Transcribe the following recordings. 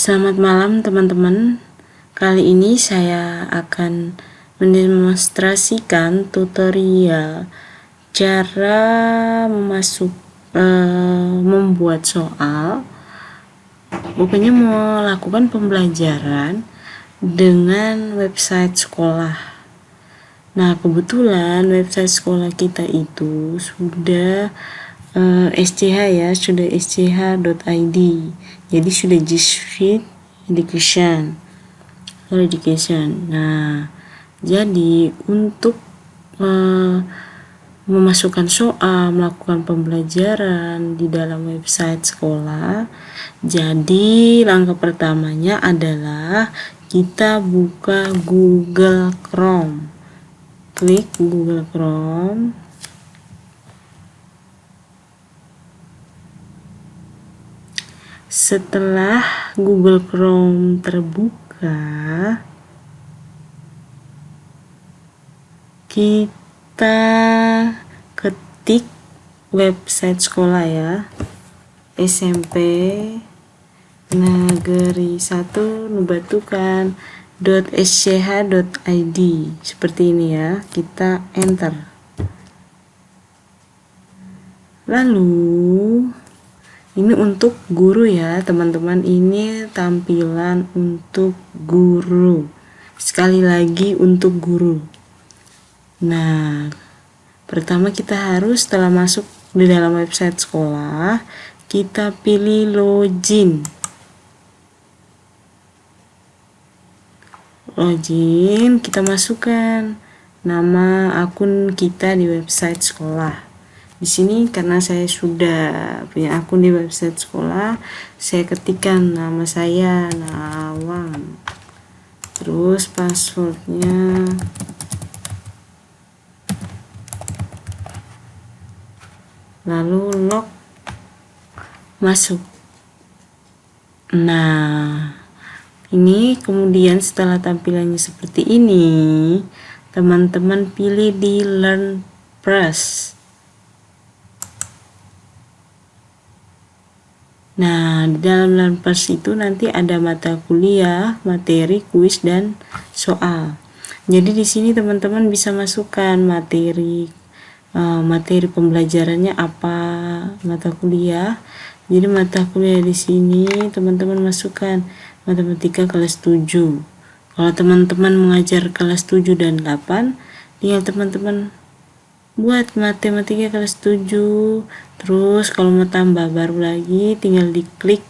Selamat malam teman-teman. Kali ini saya akan mendemonstrasikan tutorial cara membuat soal. Pokoknya melakukan pembelajaran dengan website sekolah. Nah, kebetulan website sekolah kita itu sudah SCH ya, sudah sch.id. Jadi sudah G Suite Education. Nah, jadi untuk memasukkan soal, melakukan pembelajaran di dalam website sekolah, jadi langkah pertamanya adalah kita buka Google Chrome. Klik Google Chrome. Setelah Google Chrome terbuka, kita ketik website sekolah ya, SMP Negeri 1 Nubatukan.sch.id, seperti ini ya. Kita enter. Lalu ini untuk guru ya teman-teman, ini tampilan untuk guru. Sekali lagi untuk guru. Nah, pertama kita harus setelah masuk di dalam website sekolah, kita pilih login. Login, kita masukkan nama akun kita di website sekolah. Di sini karena saya sudah punya akun di website sekolah, saya ketikkan nama saya Nawang, terus passwordnya lalu log masuk. Nah, ini kemudian setelah tampilannya seperti ini, teman-teman pilih di Learn Plus. Nah, di dalam Learn Plus itu nanti ada mata kuliah, materi, kuis, dan soal. Jadi di sini teman-teman bisa masukkan materi pembelajarannya apa, mata kuliah. Jadi mata kuliah di sini teman-teman masukkan matematika kelas 7. Kalau teman-teman mengajar kelas 7 dan 8, tinggal teman-teman buat matematika kelas 7. Terus kalau mau tambah baru lagi, tinggal diklik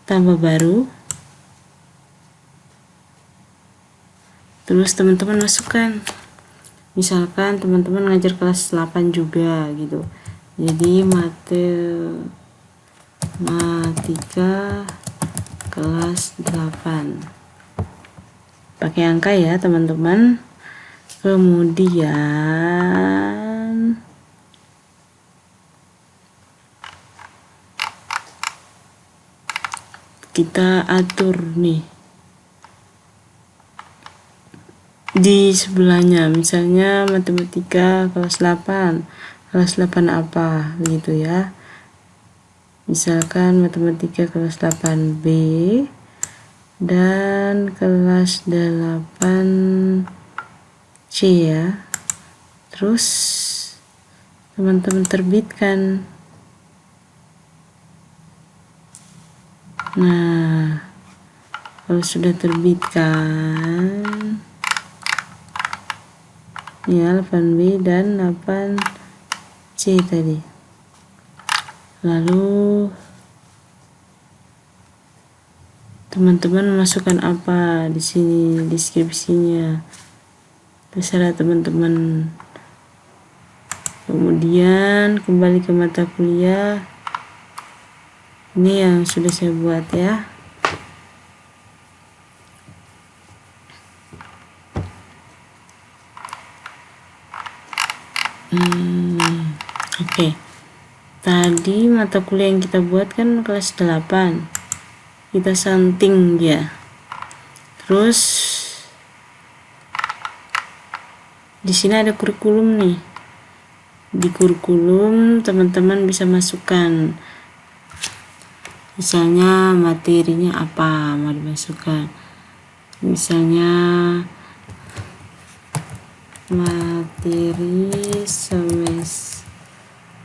tambah baru. Terus teman-teman masukkan, misalkan teman-teman ngajar kelas 8 juga gitu, jadi matematika kelas 8 pakai angka ya teman-teman. Kemudian kita atur nih di sebelahnya, misalnya matematika kelas 8 apa gitu ya, misalkan matematika kelas 8B dan kelas 8C ya. Terus teman-teman terbitkan. Nah, kalau sudah terbitkan ya 8B dan 8C tadi, lalu teman-teman masukkan apa di sini, deskripsinya terserah teman-teman. Kemudian kembali ke mata kuliah, ini yang sudah saya buat ya. Oke. Tadi mata kuliah yang kita buat kan kelas 8. Kita santing dia. Terus di sini ada kurikulum nih. Di kurikulum teman-teman bisa masukkan Misalnya materinya apa mau dimasukkan, misalnya materi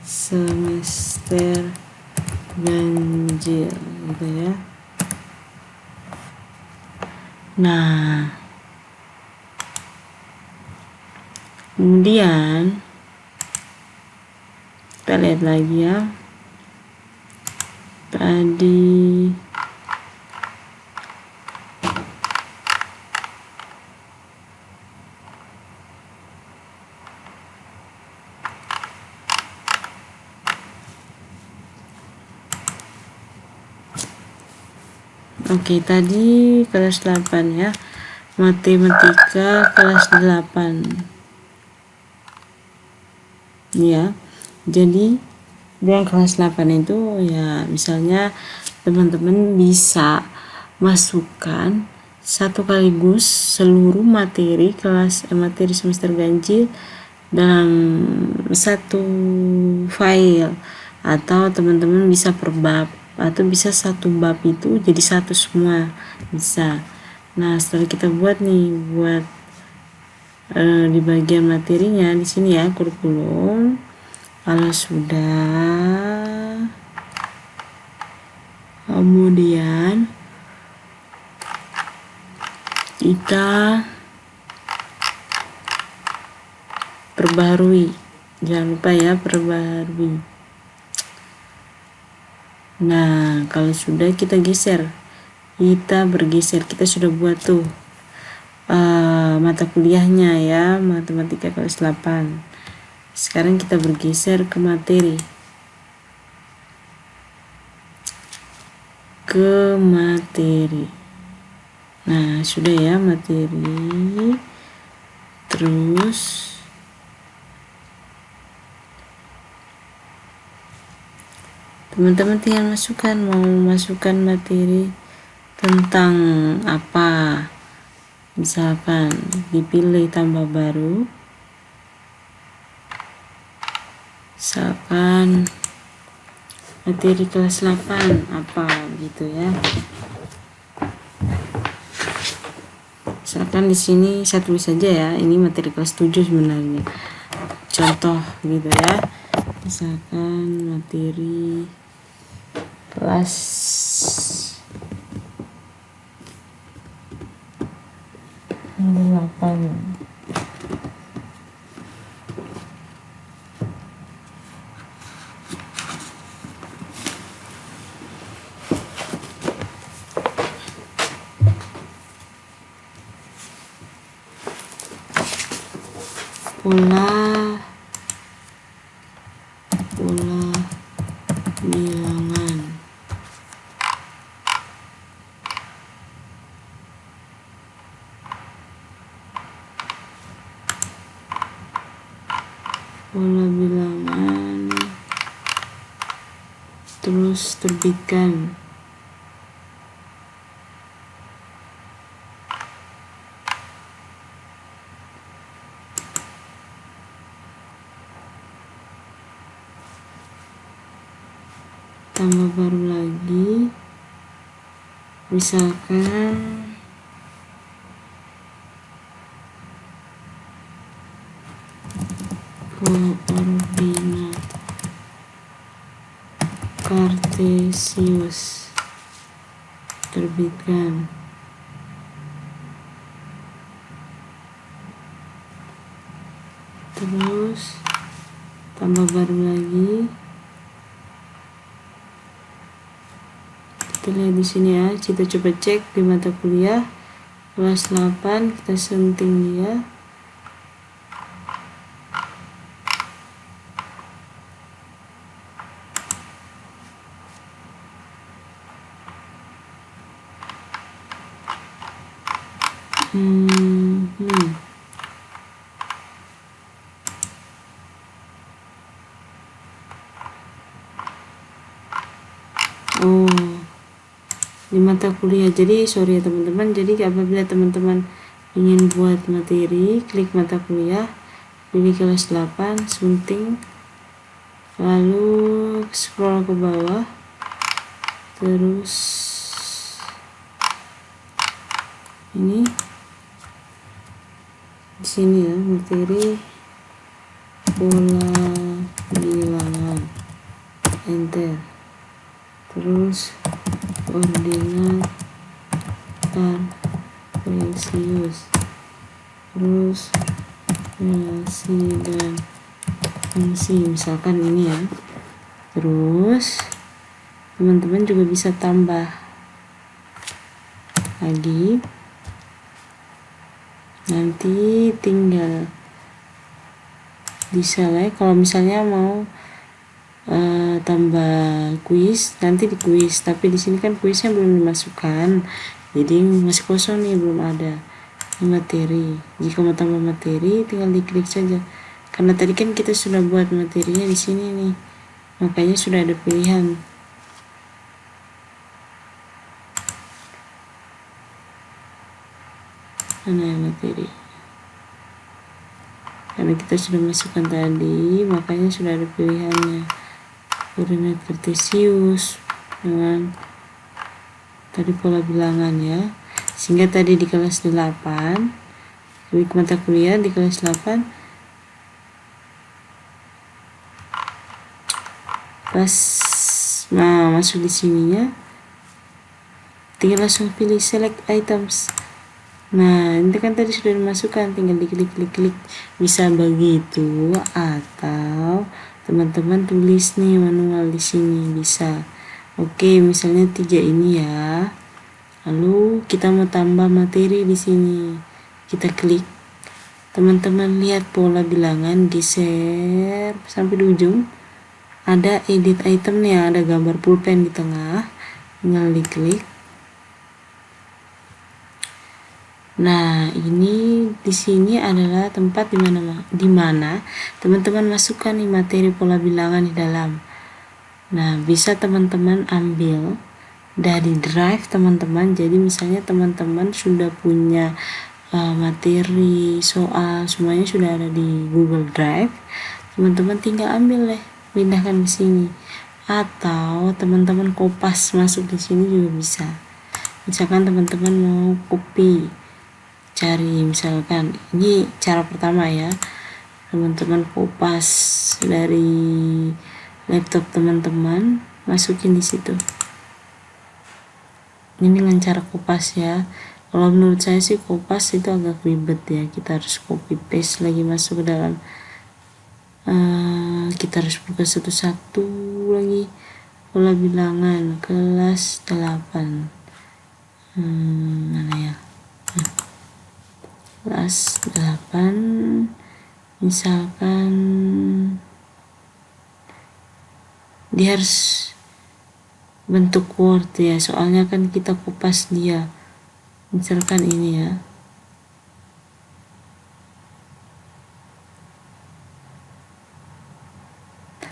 semester ganjil gitu ya. Nah, kemudian kita lihat lagi ya, tadi tadi kelas 8 ya, matematika kelas 8 ya. Jadi yang kelas 8 itu ya, misalnya teman-teman bisa masukkan satu kaligus seluruh materi materi semester ganjil dalam satu file, atau teman-teman bisa per bab, atau bisa satu bab itu jadi satu semua bisa. Nah, setelah kita buat di bagian materinya di sini ya, kurikulum. Kalau sudah, kemudian kita perbarui, jangan lupa ya, perbarui. Nah, kalau sudah kita bergeser, kita sudah buat tuh mata kuliahnya ya, matematika kelas 8. Sekarang kita bergeser ke materi, nah sudah ya, materi. Terus teman-teman tinggal mau masukkan materi tentang apa, misalkan dipilih tambah baru, misalkan materi kelas 8 apa gitu ya. Misalkan di sini saya tulis saja ya, ini materi kelas 7 sebenarnya, contoh gitu ya. Misalkan materi kelas 8. Pola bilangan. Terus terbitkan. Tambah baru lagi, misalkan koordinat kartesius, terbitkan. Terus tambah baru lagi, kita lihat di sini ya, kita coba cek di mata kuliah kelas 8, kita sunting dia. Di mata kuliah. Jadi sorry ya teman-teman, jadi apabila teman-teman ingin buat materi, klik mata kuliah, pilih kelas 8, sunting, lalu scroll ke bawah, terus ini di sini ya, materi pola bilangan, enter, terus koordinat kartesius, terus relasi dan fungsi, misalkan ini ya. Terus teman-teman juga bisa tambah lagi, nanti tinggal diselect. Kalau misalnya mau tambah kuis, nanti di kuis, tapi di sini kan kuisnya belum dimasukkan, jadi masih kosong nih, belum ada. Ini materi. Jika mau tambah materi tinggal diklik saja, karena tadi kan kita sudah buat materinya di sini nih, makanya sudah ada pilihan. Mana yang materi? Karena kita sudah masukkan tadi, makanya sudah ada pilihannya. Koordinat kartesius dengan tadi pola bilangan ya. Sehingga tadi di kelas 8, klik mata kuliah di kelas 8, pas masuk di sininya, tinggal langsung pilih select items. Nah, ini kan tadi sudah dimasukkan, tinggal diklik-klik-klik. Bisa begitu, atau teman-teman tulis nih manual di sini bisa. Oke, misalnya 3 ini ya. Lalu kita mau tambah materi di sini. Kita klik. Teman-teman lihat pola bilangan, geser sampai di ujung. Ada edit item nih, ada gambar pulpen di tengah. Tinggal diklik. Nah, ini di sini adalah tempat di mana teman-teman masukkan nih materi pola bilangan di dalam. Nah, bisa teman-teman ambil dari drive teman-teman. Jadi misalnya teman-teman sudah punya materi, soal, semuanya sudah ada di Google Drive. Teman-teman tinggal ambil deh, pindahkan ke sini. Atau teman-teman kopas masuk di sini juga bisa. Misalkan teman-teman mau copy, cari misalkan ini cara pertama ya, teman-teman kopas dari laptop teman-teman, masukin di situ. Ini dengan cara kopas ya. Kalau menurut saya sih kopas itu agak ribet ya, kita harus copy paste lagi masuk ke dalam. Kita harus buka satu-satu lagi. Pola bilangan kelas 8, mana ya, kelas 8, misalkan dia harus bentuk Word ya, soalnya kan kita kupas dia. Misalkan ini ya,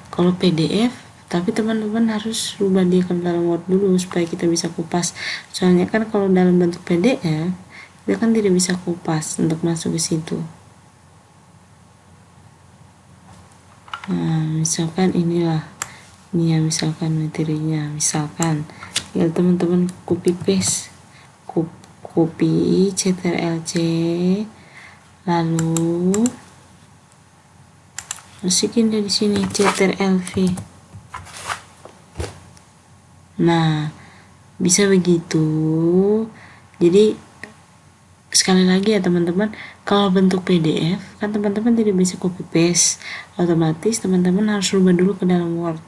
kalau PDF, tapi teman-teman harus rubah dia ke dalam Word dulu supaya kita bisa kupas. Soalnya kan kalau dalam bentuk PDF dia kan tidak bisa kupas untuk masuk ke situ. Nah, misalkan inilah, ini ya, misalkan materinya, misalkan ya teman-teman copy paste, copy Ctrl+C, lalu masukin dari sini Ctrl+V. Nah, bisa begitu. Jadi sekali lagi ya teman-teman, kalau bentuk PDF kan teman-teman tidak bisa copy paste, otomatis teman-teman harus rubah dulu ke dalam Word.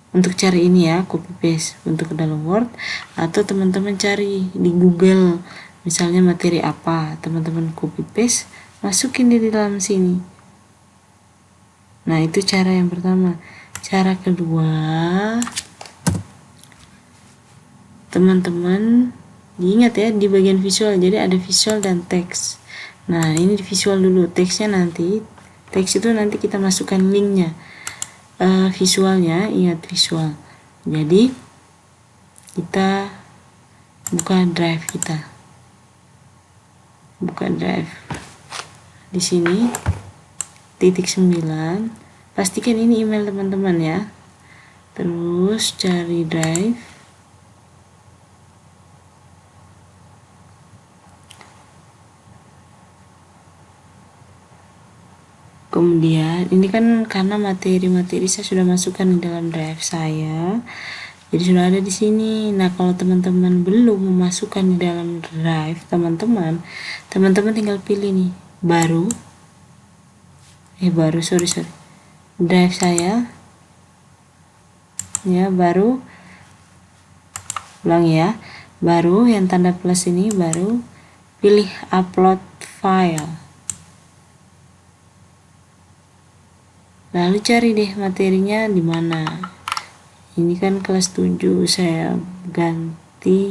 Untuk cari ini ya, copy paste untuk ke dalam Word, atau teman-teman cari di Google misalnya materi apa, teman-teman copy paste, masukin di dalam sini. Nah, itu cara yang pertama. Cara kedua, teman-teman diingat ya, di bagian visual, jadi ada visual dan teks. Nah, ini di visual dulu, teksnya nanti, teks itu nanti kita masukkan linknya. Visualnya, ingat visual. Jadi kita buka drive kita, buka drive di sini, titik 9, pastikan ini email teman-teman ya. Terus cari drive, Kemudian ini kan karena materi-materi saya sudah masukkan di dalam drive saya, jadi sudah ada di sini. Nah, kalau teman-teman belum memasukkan di dalam drive teman-teman tinggal pilih nih drive saya ya, baru ulang ya, baru yang tanda plus ini, baru pilih upload file, lalu cari deh materinya di mana. Ini kan kelas 7, saya ganti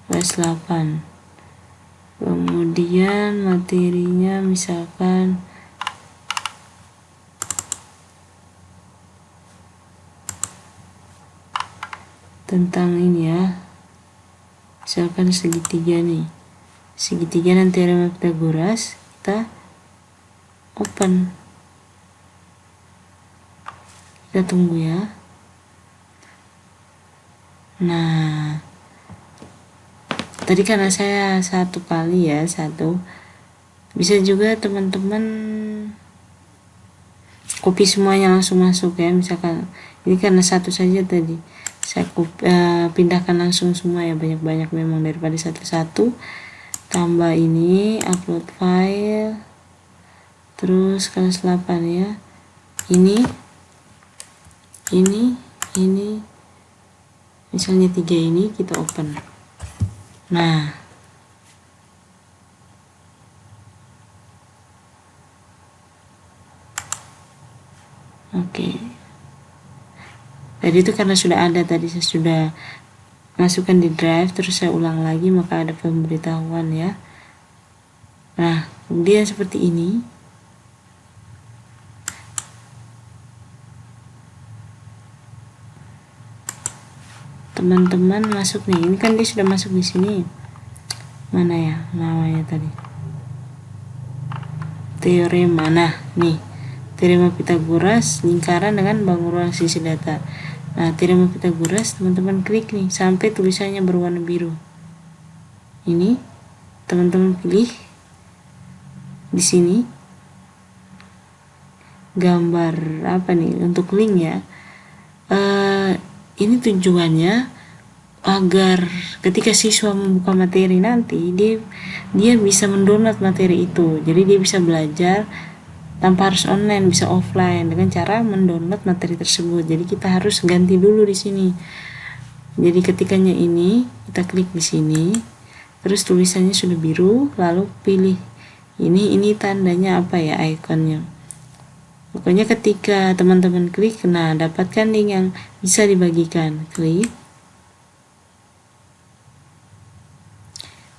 kelas 8. Kemudian materinya misalkan tentang ini ya, misalkan segitiga nih, segitiga dan teorema Pythagoras. Kita open, kita tunggu ya. Nah, tadi karena saya satu kali ya, bisa juga teman-teman copy semuanya langsung masuk ya. Misalkan ini karena satu saja tadi, saya pindahkan langsung semua ya, banyak-banyak memang daripada satu-satu. Tambah ini upload file, terus kelas 8 ya, ini misalnya 3 ini kita open. Nah, oke. Tadi itu karena sudah ada, tadi saya sudah masukkan di drive, terus saya ulang lagi, maka ada pemberitahuan ya. Nah, kemudian seperti ini. Teman-teman masuk nih, ini kan dia sudah masuk di sini. Mana ya namanya tadi? Teorema. Nah, nih. Teorema Pythagoras lingkaran dengan bangun ruang sisi data. Nah, teorema Pythagoras teman-teman klik nih sampai tulisannya berwarna biru. Ini teman-teman pilih di sini gambar apa nih untuk link ya. Ini tujuannya agar ketika siswa membuka materi nanti dia bisa mendownload materi itu. Jadi dia bisa belajar tanpa harus online, bisa offline dengan cara mendownload materi tersebut. Jadi kita harus ganti dulu di sini. Jadi ketikanya ini, kita klik di sini, terus tulisannya sudah biru, lalu pilih ini tandanya apa ya, ikonnya. Pokoknya ketika teman-teman klik, nah dapatkan link yang bisa dibagikan, klik.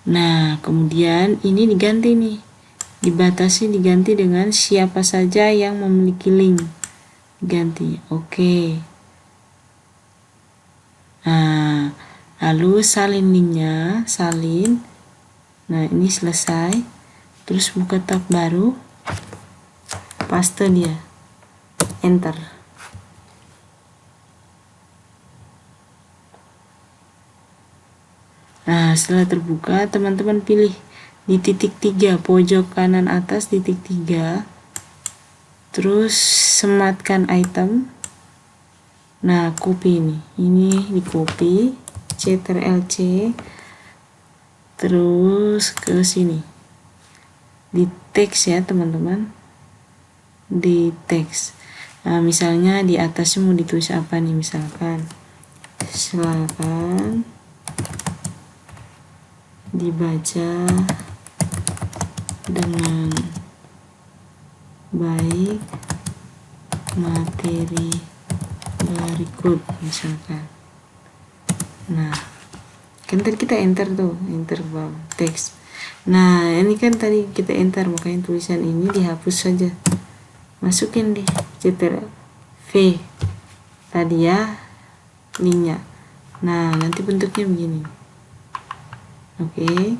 Nah, kemudian ini diganti nih, diganti dengan siapa saja yang memiliki link, ganti, oke. Nah, lalu salin linknya, salin. Nah, ini selesai, terus buka tab baru, paste dia, enter. Nah, setelah terbuka, teman-teman pilih di titik 3 pojok kanan atas, titik 3, terus sematkan item. Nah, copy ini di copy, Ctrl+C, terus ke sini di teks ya teman-teman, di teks. Nah, misalnya di atasnya mau ditulis apa nih, misalkan silakan dibaca dengan baik materi berikut misalkan. Nah, kan tadi kita enter tuh, enter bawah teks. Nah, ini kan tadi kita enter, makanya tulisan ini dihapus saja. Masukin di Ctrl V tadi ya linknya. Nah, nanti bentuknya begini. Oke.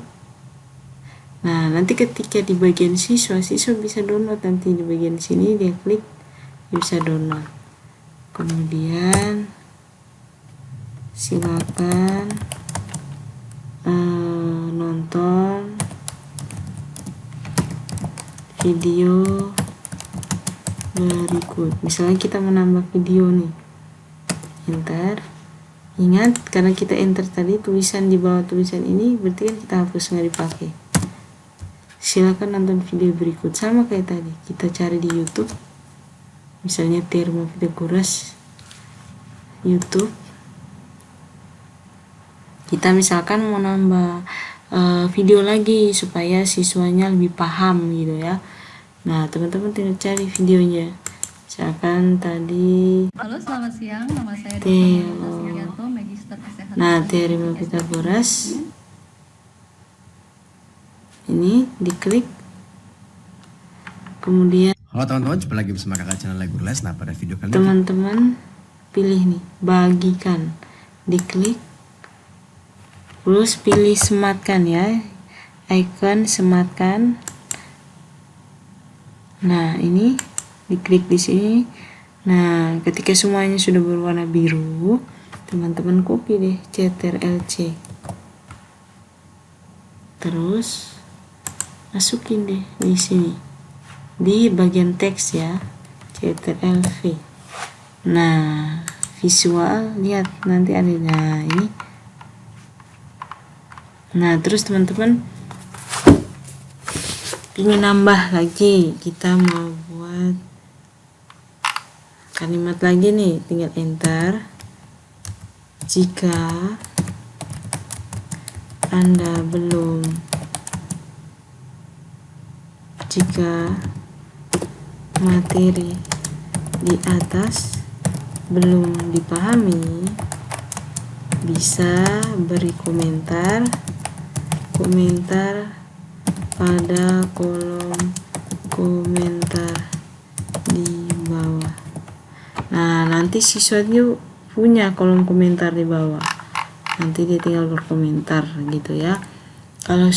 Nah, nanti ketika di bagian siswa bisa download, nanti di bagian sini dia klik, dia bisa download. Kemudian silakan nonton video berikut. Misalnya kita menambah video nih, enter. Ingat, karena kita enter tadi tulisan di bawah tulisan ini, berarti kan kita hapus, nggak dipakai. Silakan nonton video berikut. Sama kayak tadi, kita cari di YouTube, misalnya teorema Pythagoras YouTube. Kita misalkan mau nambah video lagi supaya siswanya lebih paham gitu ya. Nah, teman-teman tinggal cari videonya. Misalkan tadi Halo, selamat siang. Nama saya Dr. Magister Kesehatan. Nah, teorema Pythagoras. Ini diklik. Kemudian halo teman-teman, jumpa lagi bersama kakak channel Guru Les. Nah, pada video kali ini teman-teman pilih nih, bagikan. Diklik. Terus pilih sematkan ya, icon sematkan. Nah, ini diklik di sini. Nah, ketika semuanya sudah berwarna biru, teman-teman copy deh Ctrl+C. Terus masukin deh di sini di bagian teks ya, Ctrl+V. Nah, visual, lihat nanti ada. Nah, ini. Nah, terus teman-teman ingin nambah lagi, kita mau buat kalimat lagi nih, tinggal enter. Jika Anda belum, jika materi di atas belum dipahami, bisa beri komentar pada kolom komentar di bawah. Nah, nanti siswa itu punya kolom komentar di bawah. Nanti dia tinggal berkomentar gitu ya. Kalau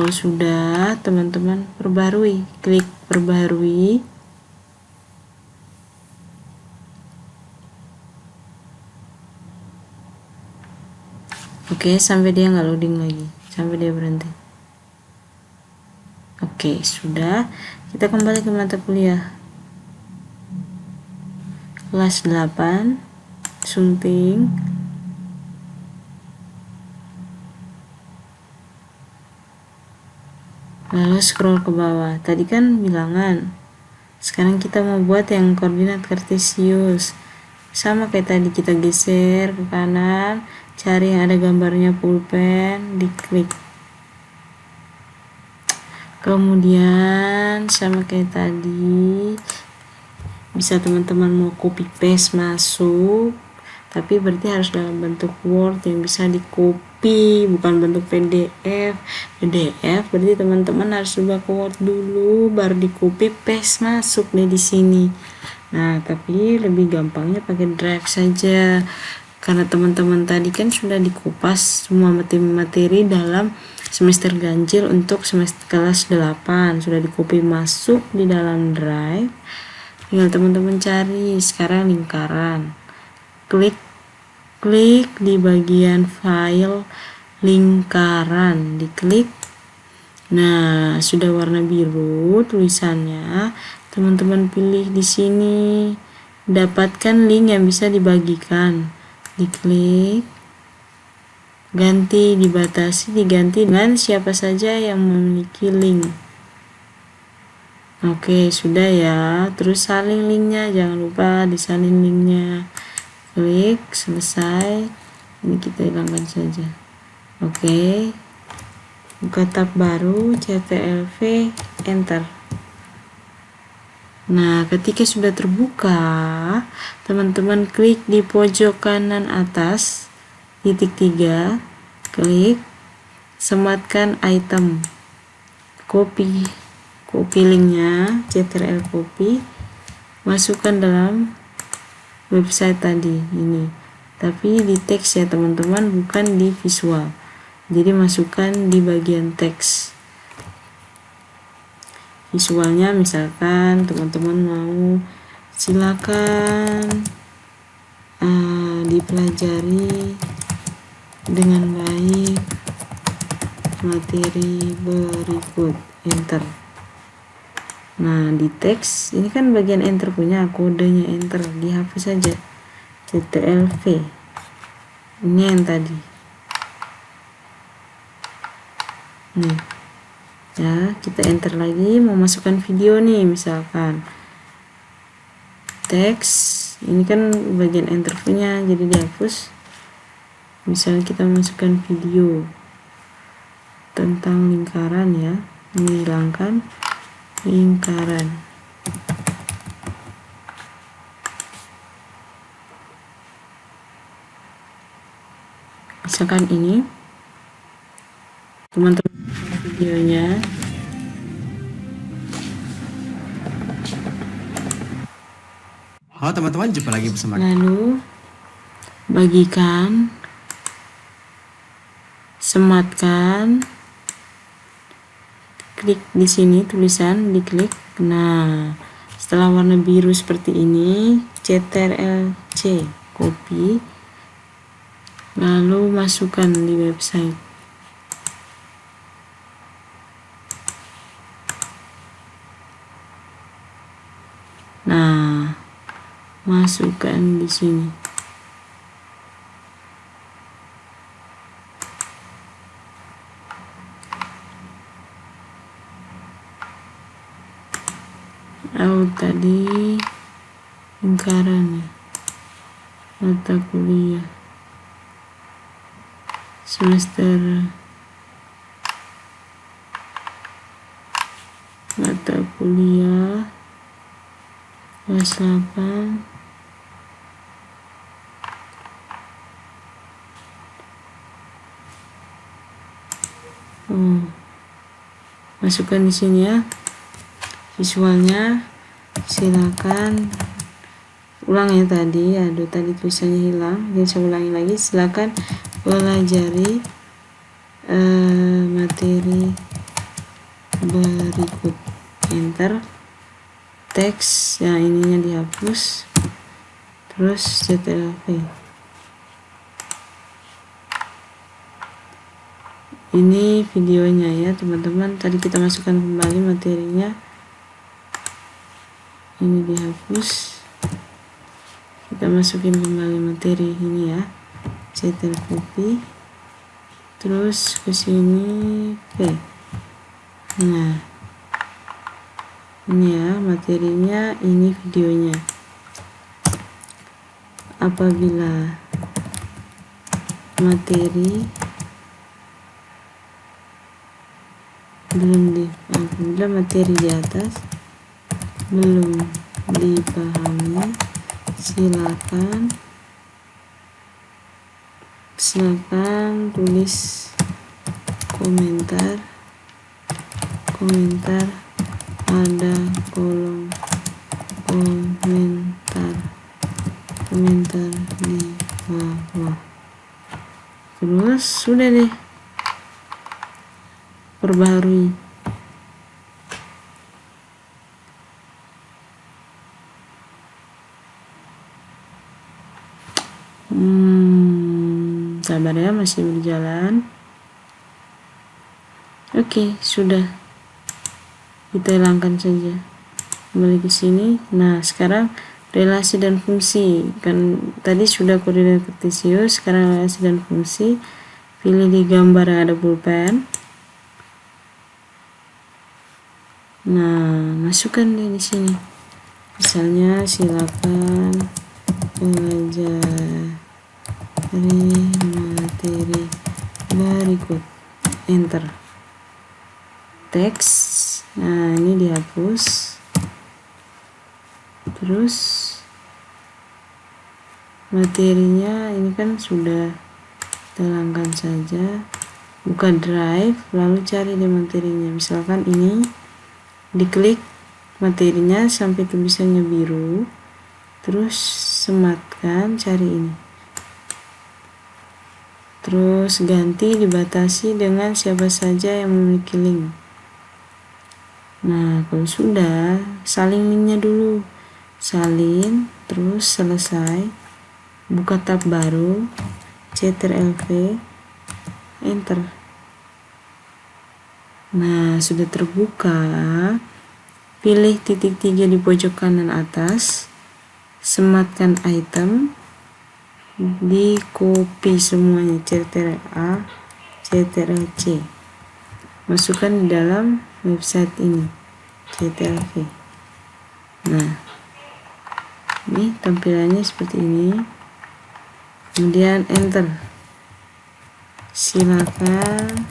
sudah teman-teman perbarui, klik perbarui. Oke, sampai dia nggak loading lagi, sampai dia berhenti. Oke, sudah. Kita kembali ke mata kuliah kelas 8 sunting. Lalu scroll ke bawah. Tadi kan bilangan, sekarang kita mau buat yang koordinat kartesius. Sama kayak tadi, kita geser ke kanan, cari yang ada gambarnya pulpen, diklik. Kemudian sama kayak tadi, bisa teman-teman mau copy paste masuk, tapi berarti harus dalam bentuk Word yang bisa di copy, bukan bentuk PDF. Berarti teman-teman harus ubah ke Word dulu, baru di copy paste masuk deh di sini. Nah, tapi lebih gampangnya pakai Drive saja, karena teman-teman tadi kan sudah dikupas semua materi dalam semester ganjil untuk semester kelas 8, sudah di-copy masuk di dalam Drive. Tinggal teman-teman cari sekarang lingkaran. Klik di bagian file lingkaran, diklik. Nah, sudah warna biru tulisannya. Teman-teman pilih di sini, dapatkan link yang bisa dibagikan, diklik. Ganti, dibatasi, diganti dengan siapa saja yang memiliki link. Oke, sudah ya. Terus salin linknya, jangan lupa disalin linknya. Klik, selesai. Ini kita hilangkan saja. Oke, buka tab baru, Ctrl+V, enter. Nah, ketika sudah terbuka, teman-teman klik di pojok kanan atas, titik 3, klik, sematkan item, copy linknya, Ctrl copy, masukkan dalam website tadi ini, tapi di teks ya teman-teman, bukan di visual. Jadi masukkan di bagian teks. Visualnya misalkan teman-teman mau, silakan dipelajari dengan baik materi berikut, enter. Nah, di teks ini kan bagian enter punya, kodenya enter, dihapus saja. CTRL-V. Ini yang tadi. Nih. Ya, kita enter lagi, mau masukkan video nih misalkan. Teks, ini kan bagian enter punya, jadi dihapus. Misalnya kita masukkan video tentang lingkaran ya, menghilangkan lingkaran. Misalkan ini, teman-teman videonya. Halo teman-teman, jumpa lagi bersama Lalu bagikan, sematkan, klik di sini tulisan, diklik. Nah, setelah warna biru seperti ini, CTRL-C, copy, lalu masukkan di website. Nah, masukkan di sini. Tadi lingkaran ya, mata kuliah semester, mata kuliah kelas 8 masukkan di sini ya visualnya. Silakan ulang ya tadi, aduh tadi tulisannya hilang, jadi saya ulangi lagi. Silakan pelajari materi berikut, enter. Teks yang ininya dihapus, terus CTRL-V. Ini videonya ya teman-teman, tadi kita masukkan kembali materinya, ini dihapus, kita masukin kembali materi ini ya, CTRL copy, terus ke sini V. Nah, ini ya materinya, ini videonya. Apabila materi apabila materi di atas belum dipahami, silakan tulis komentar pada kolom komentar di bawah. Terus sudah deh, perbaharui. Sabar ya, masih berjalan. Oke, sudah. Kita hilangkan saja. Kembali ke sini. Nah, sekarang relasi dan fungsi. Kan tadi sudah koordinat kartesius, sekarang relasi dan fungsi. Pilih di gambar yang ada pulpen. Nah, masukkan deh di sini. Misalnya silakan pelajari materi berikut, enter. Teks, nah ini dihapus. Terus materinya ini kan sudah, kita hilangkan saja. Buka drive, lalu cari di materinya. Misalkan ini, diklik materinya sampai tulisannya biru, terus sematkan, cari ini, terus ganti, dibatasi dengan siapa saja yang memiliki link. Nah, kalau sudah, salin linknya dulu, salin, terus selesai. buka tab baru, Ctrl+V, enter. Nah, sudah terbuka. Pilih titik 3 di pojok kanan atas, sematkan item, di copy semuanya, Ctrl+A, Ctrl+C, masukkan di dalam website ini, Ctrl+V. Nah, ini tampilannya seperti ini, kemudian enter. Silakan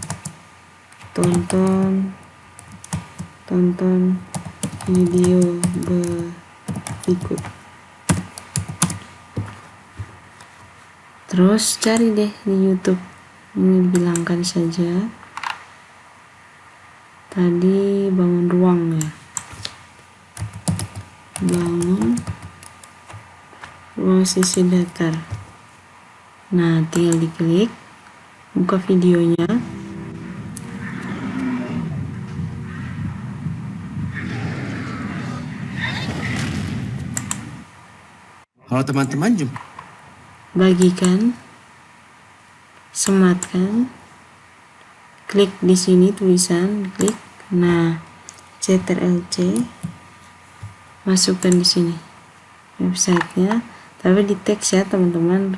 tonton video berikut. Terus cari deh di YouTube. Ini bilangkan saja tadi bangun ruang ya, bangun ruang sisi datar. Nah, tinggal diklik, buka videonya. Halo teman-teman, Bagikan, sematkan, klik di sini tulisan, klik. Nah, Ctrl+C, masukkan di sini websitenya, tapi di teks ya teman-teman,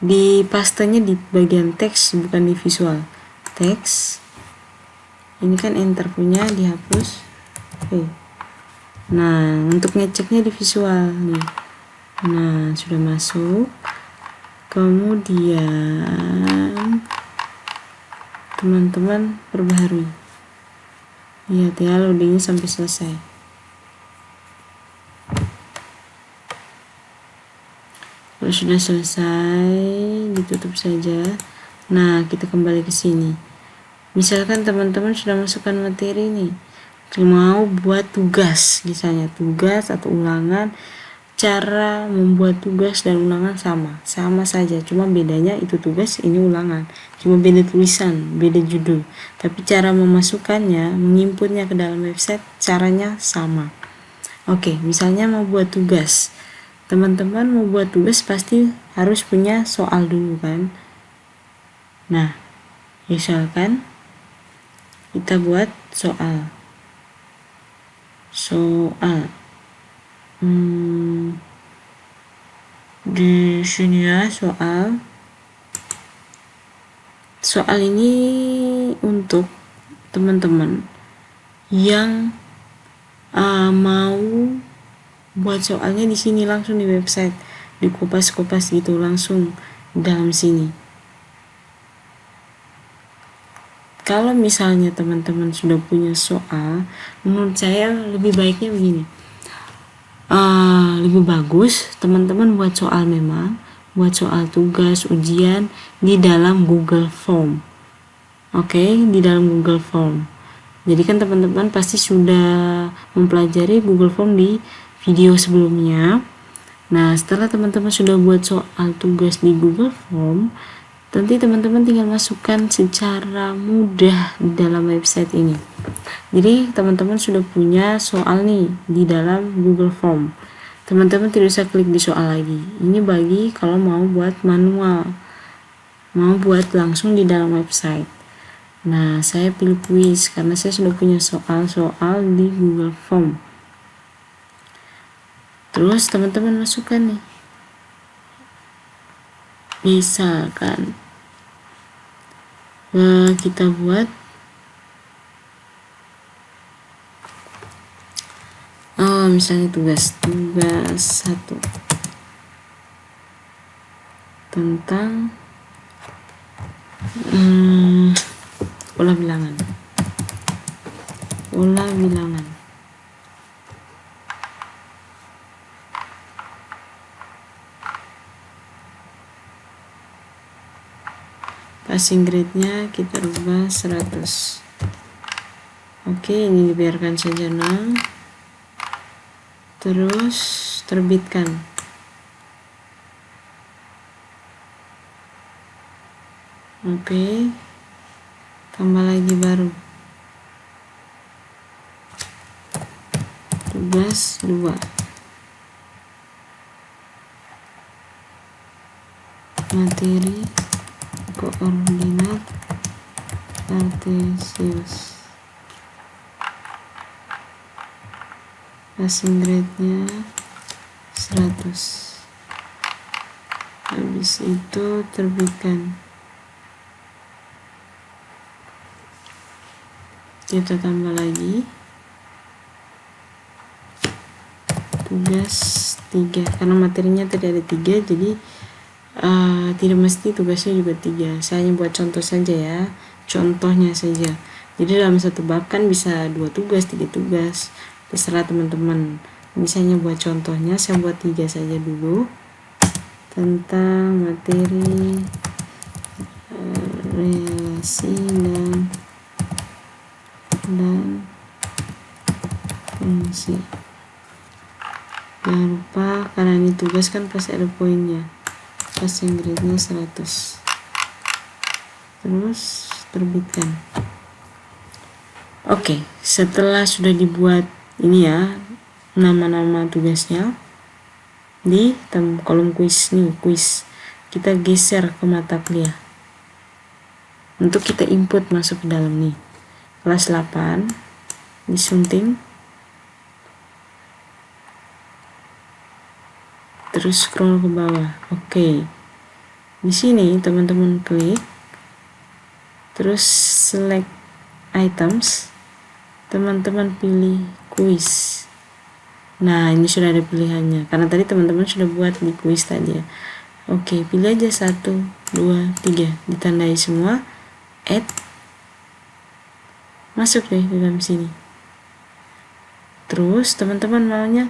di pastanya di bagian teks, bukan di visual. Teks ini kan enter punya, dihapus. Oke. Nah, untuk ngeceknya di visual nih. Nah, sudah masuk. Kemudian teman-teman perbaharui. Lihat ya, loadingnya sampai selesai. Kalau sudah selesai, ditutup saja. Nah, kita kembali ke sini. Misalkan teman-teman sudah masukkan materi nih, mau buat tugas, misalnya tugas atau ulangan. Cara membuat tugas dan ulangan sama saja, cuma bedanya itu tugas, ini ulangan, cuma beda tulisan, beda judul, tapi cara memasukkannya, menginputnya ke dalam website, caranya sama. Oke, misalnya mau buat tugas, teman-teman mau buat tugas pasti harus punya soal dulu kan. Nah, misalkan kita buat soal di sini ya, soal ini untuk teman-teman yang mau buat soalnya di sini langsung di website, dikupas-kupas gitu langsung dalam sini. Kalau misalnya teman-teman sudah punya soal, menurut saya lebih baiknya begini, lebih bagus teman-teman buat soal, memang buat soal tugas ujian di dalam Google Form. Oke, di dalam Google Form. Jadi kan teman-teman pasti sudah mempelajari Google Form di video sebelumnya. Nah, setelah teman-teman sudah buat soal tugas di Google Form, nanti teman-teman tinggal masukkan secara mudah di dalam website ini. Jadi teman-teman sudah punya soal nih di dalam Google Form. Teman-teman tidak usah klik di soal lagi. Ini bagi kalau mau buat manual, mau buat langsung di dalam website. Nah, saya pilih kuis karena saya sudah punya soal-soal di Google Form. Terus teman-teman masukkan nih. Misalkan kita buat misalnya tugas 1 tentang pola bilangan. Passing grade-nya kita rubah 100. Oke, ini dibiarkan saja. Nah, terus terbitkan. Oke, tambah lagi baru. Tugas 2. materi koordinat kartesius. Passing grade-nya 100. Habis itu terbitkan. Kita tambah lagi tugas 3 karena materinya tadi ada 3, jadi tidak mesti tugasnya juga 3. Saya hanya buat contoh saja ya, contohnya saja. Jadi dalam satu bab kan bisa 2 tugas, 3 tugas, terserah teman-teman. Misalnya buat contohnya saya buat 3 saja dulu, tentang materi relasi dan fungsi. Jangan lupa karena ini tugas kan pasti ada poinnya. Passing grade-nya 100. Terus terbitkan. Oke, setelah sudah dibuat ini ya nama-nama tugasnya di kolom kuis nih, kuis kita geser ke mata kuliah untuk kita input masuk ke dalam nih. Kelas 8 disunting, terus scroll ke bawah. Oke, di sini teman-teman klik, terus select items, teman-teman pilih kuis. Nah, ini sudah ada pilihannya karena tadi teman-teman sudah buat di kuis tadi ya. Oke, pilih aja 1, 2, 3, ditandai semua, add, masuk deh di dalam sini. Terus teman-teman maunya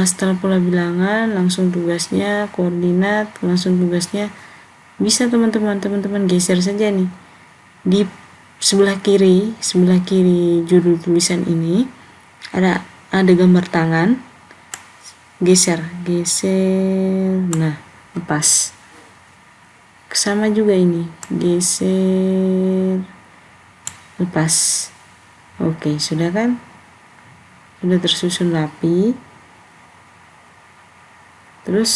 setelah pola bilangan langsung tugasnya, koordinat langsung tugasnya, bisa teman-teman geser saja nih di sebelah kiri judul tulisan ini ada gambar tangan, geser, nah lepas. Sama juga ini, geser, lepas. Oke, sudah kan, sudah tersusun rapi. Terus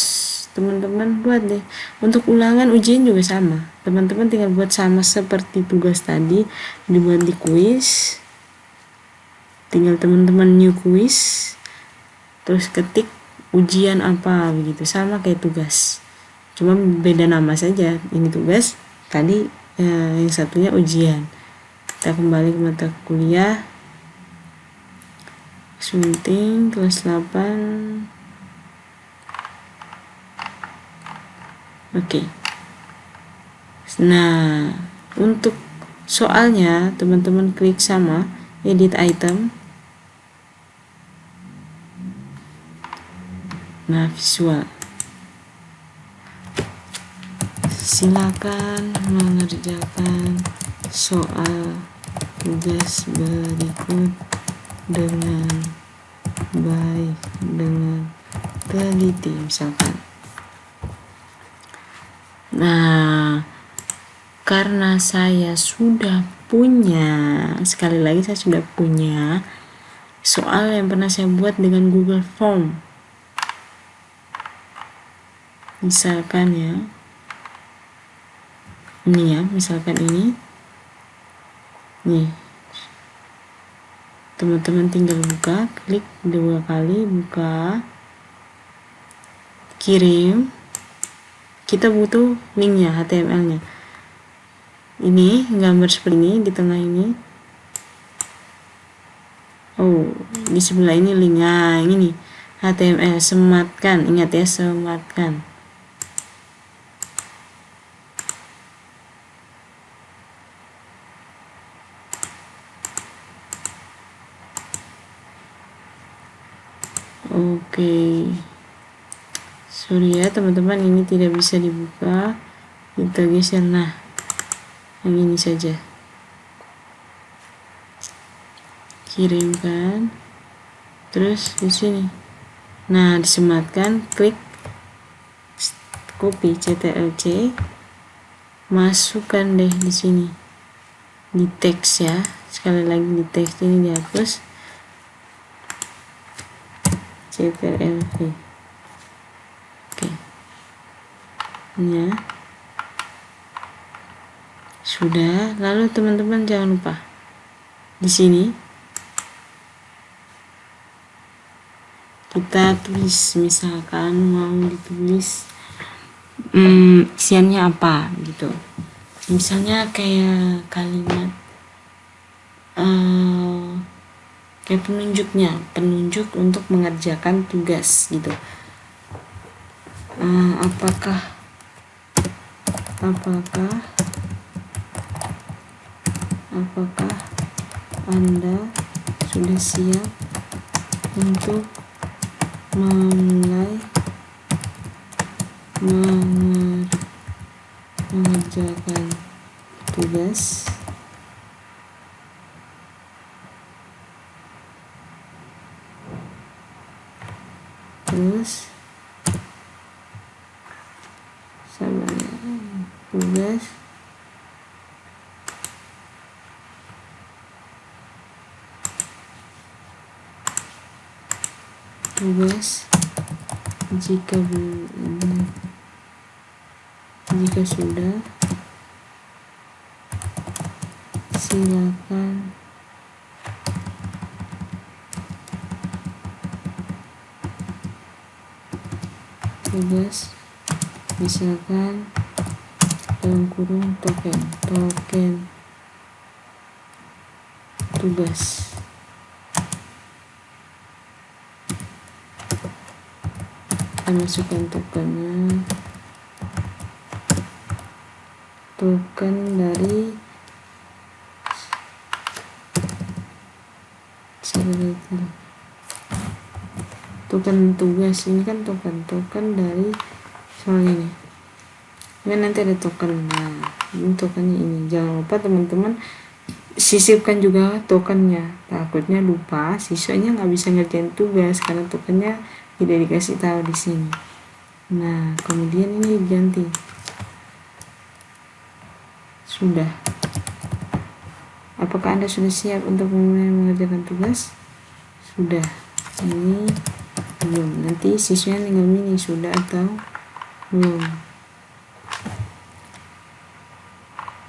teman-teman buat deh. Untuk ulangan ujian juga sama, teman-teman tinggal buat sama seperti tugas tadi, dibuat di kuis. Tinggal teman-teman new kuis, terus ketik ujian apa begitu, sama kayak tugas, cuma beda nama saja. Ini tugas, tadi yang satunya ujian. Kita kembali ke mata kuliah, sunting kelas 8. Oke. Nah, untuk soalnya teman-teman klik sama edit item. Nah, visual. Silakan mengerjakan soal tugas berikut dengan baik, dengan teliti misalkan. Nah, karena saya sudah punya, sekali lagi saya sudah punya soal yang pernah saya buat dengan Google Form. Misalkan ya, ini ya, misalkan ini nih, teman-teman tinggal buka, klik 2 kali, buka, kirim. Kita butuh linknya, HTML-nya. Ini gambar seperti ini di tengah ini. Oh, di sebelah ini link. Nah, ini nih HTML, sematkan. Ingat ya, sematkan. Oke. Sorry ya teman-teman, ini tidak bisa dibuka. Kita geser, nah yang ini saja, kirimkan, terus di sini, nah disematkan, klik copy CTRL-C, masukkan deh di sini di teks ya, sekali lagi di teks ini dihapus, CTRL-V. Oke. ya. Sudah. Lalu teman-teman jangan lupa di sini kita tulis, misalkan mau ditulis isiannya apa gitu. Misalnya kayak kalimat kayak penunjuk untuk mengerjakan tugas gitu. Apakah Anda sudah siap untuk mulai mengerjakan tugas? Terus sama tugas jika sudah, silakan tugas, misalkan dalam kurung token tugas. Kita masukkan tokennya, token dari token tugas. Ini kan token dari soal ini kan nanti ada token. Nah, ini tokennya ini. Jangan lupa teman-teman sisipkan juga tokennya, takutnya lupa siswanya nggak bisa ngerjain tugas karena tokennya tidak dikasih tahu di sini. Nah, kemudian ini diganti. Sudah. Apakah Anda sudah siap untuk mulai mengerjakan tugas? Sudah. Ini belum. Nanti siswanya tinggal milih sudah atau belum.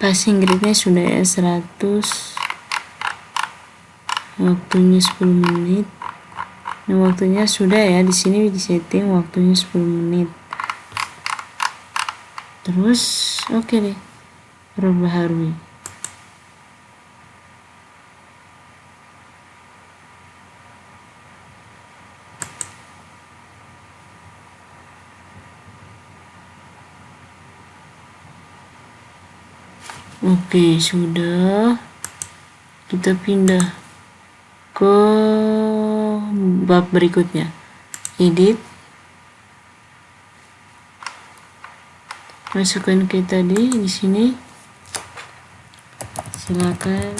Passing grade-nya sudah ya 100. Waktunya 10 menit. Nah, waktunya sudah ya, di sini disetting waktunya 10 menit. Terus oke deh. Perbaharui. Oke, sudah. Kita pindah ke bab berikutnya. Edit. Masukkan ke tadi di sini. Silakan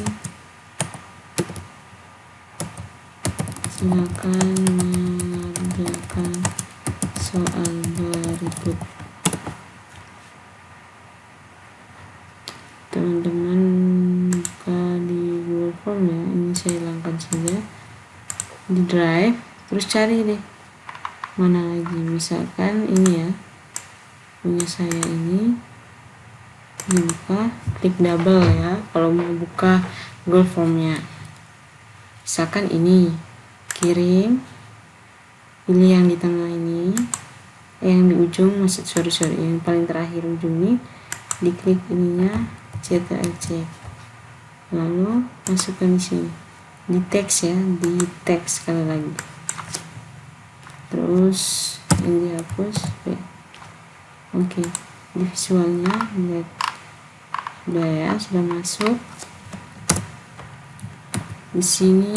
mengerjakan soal berikut. Teman-teman buka di Google Form ya. Ini saya hilangkan saja di Drive, terus cari deh mana lagi. Misalkan ini ya, punya saya ini dibuka, klik double ya kalau mau buka Google Formnya. Misalkan ini, kirim, pilih yang di tengah ini, yang di ujung, yang paling terakhir ujung ini, diklik ininya CTRL-C, lalu masukkan di sini di teks ya, di teks sekali lagi, terus ini dihapus. Oke, di visualnya lihat udah ya, sudah masuk di sini.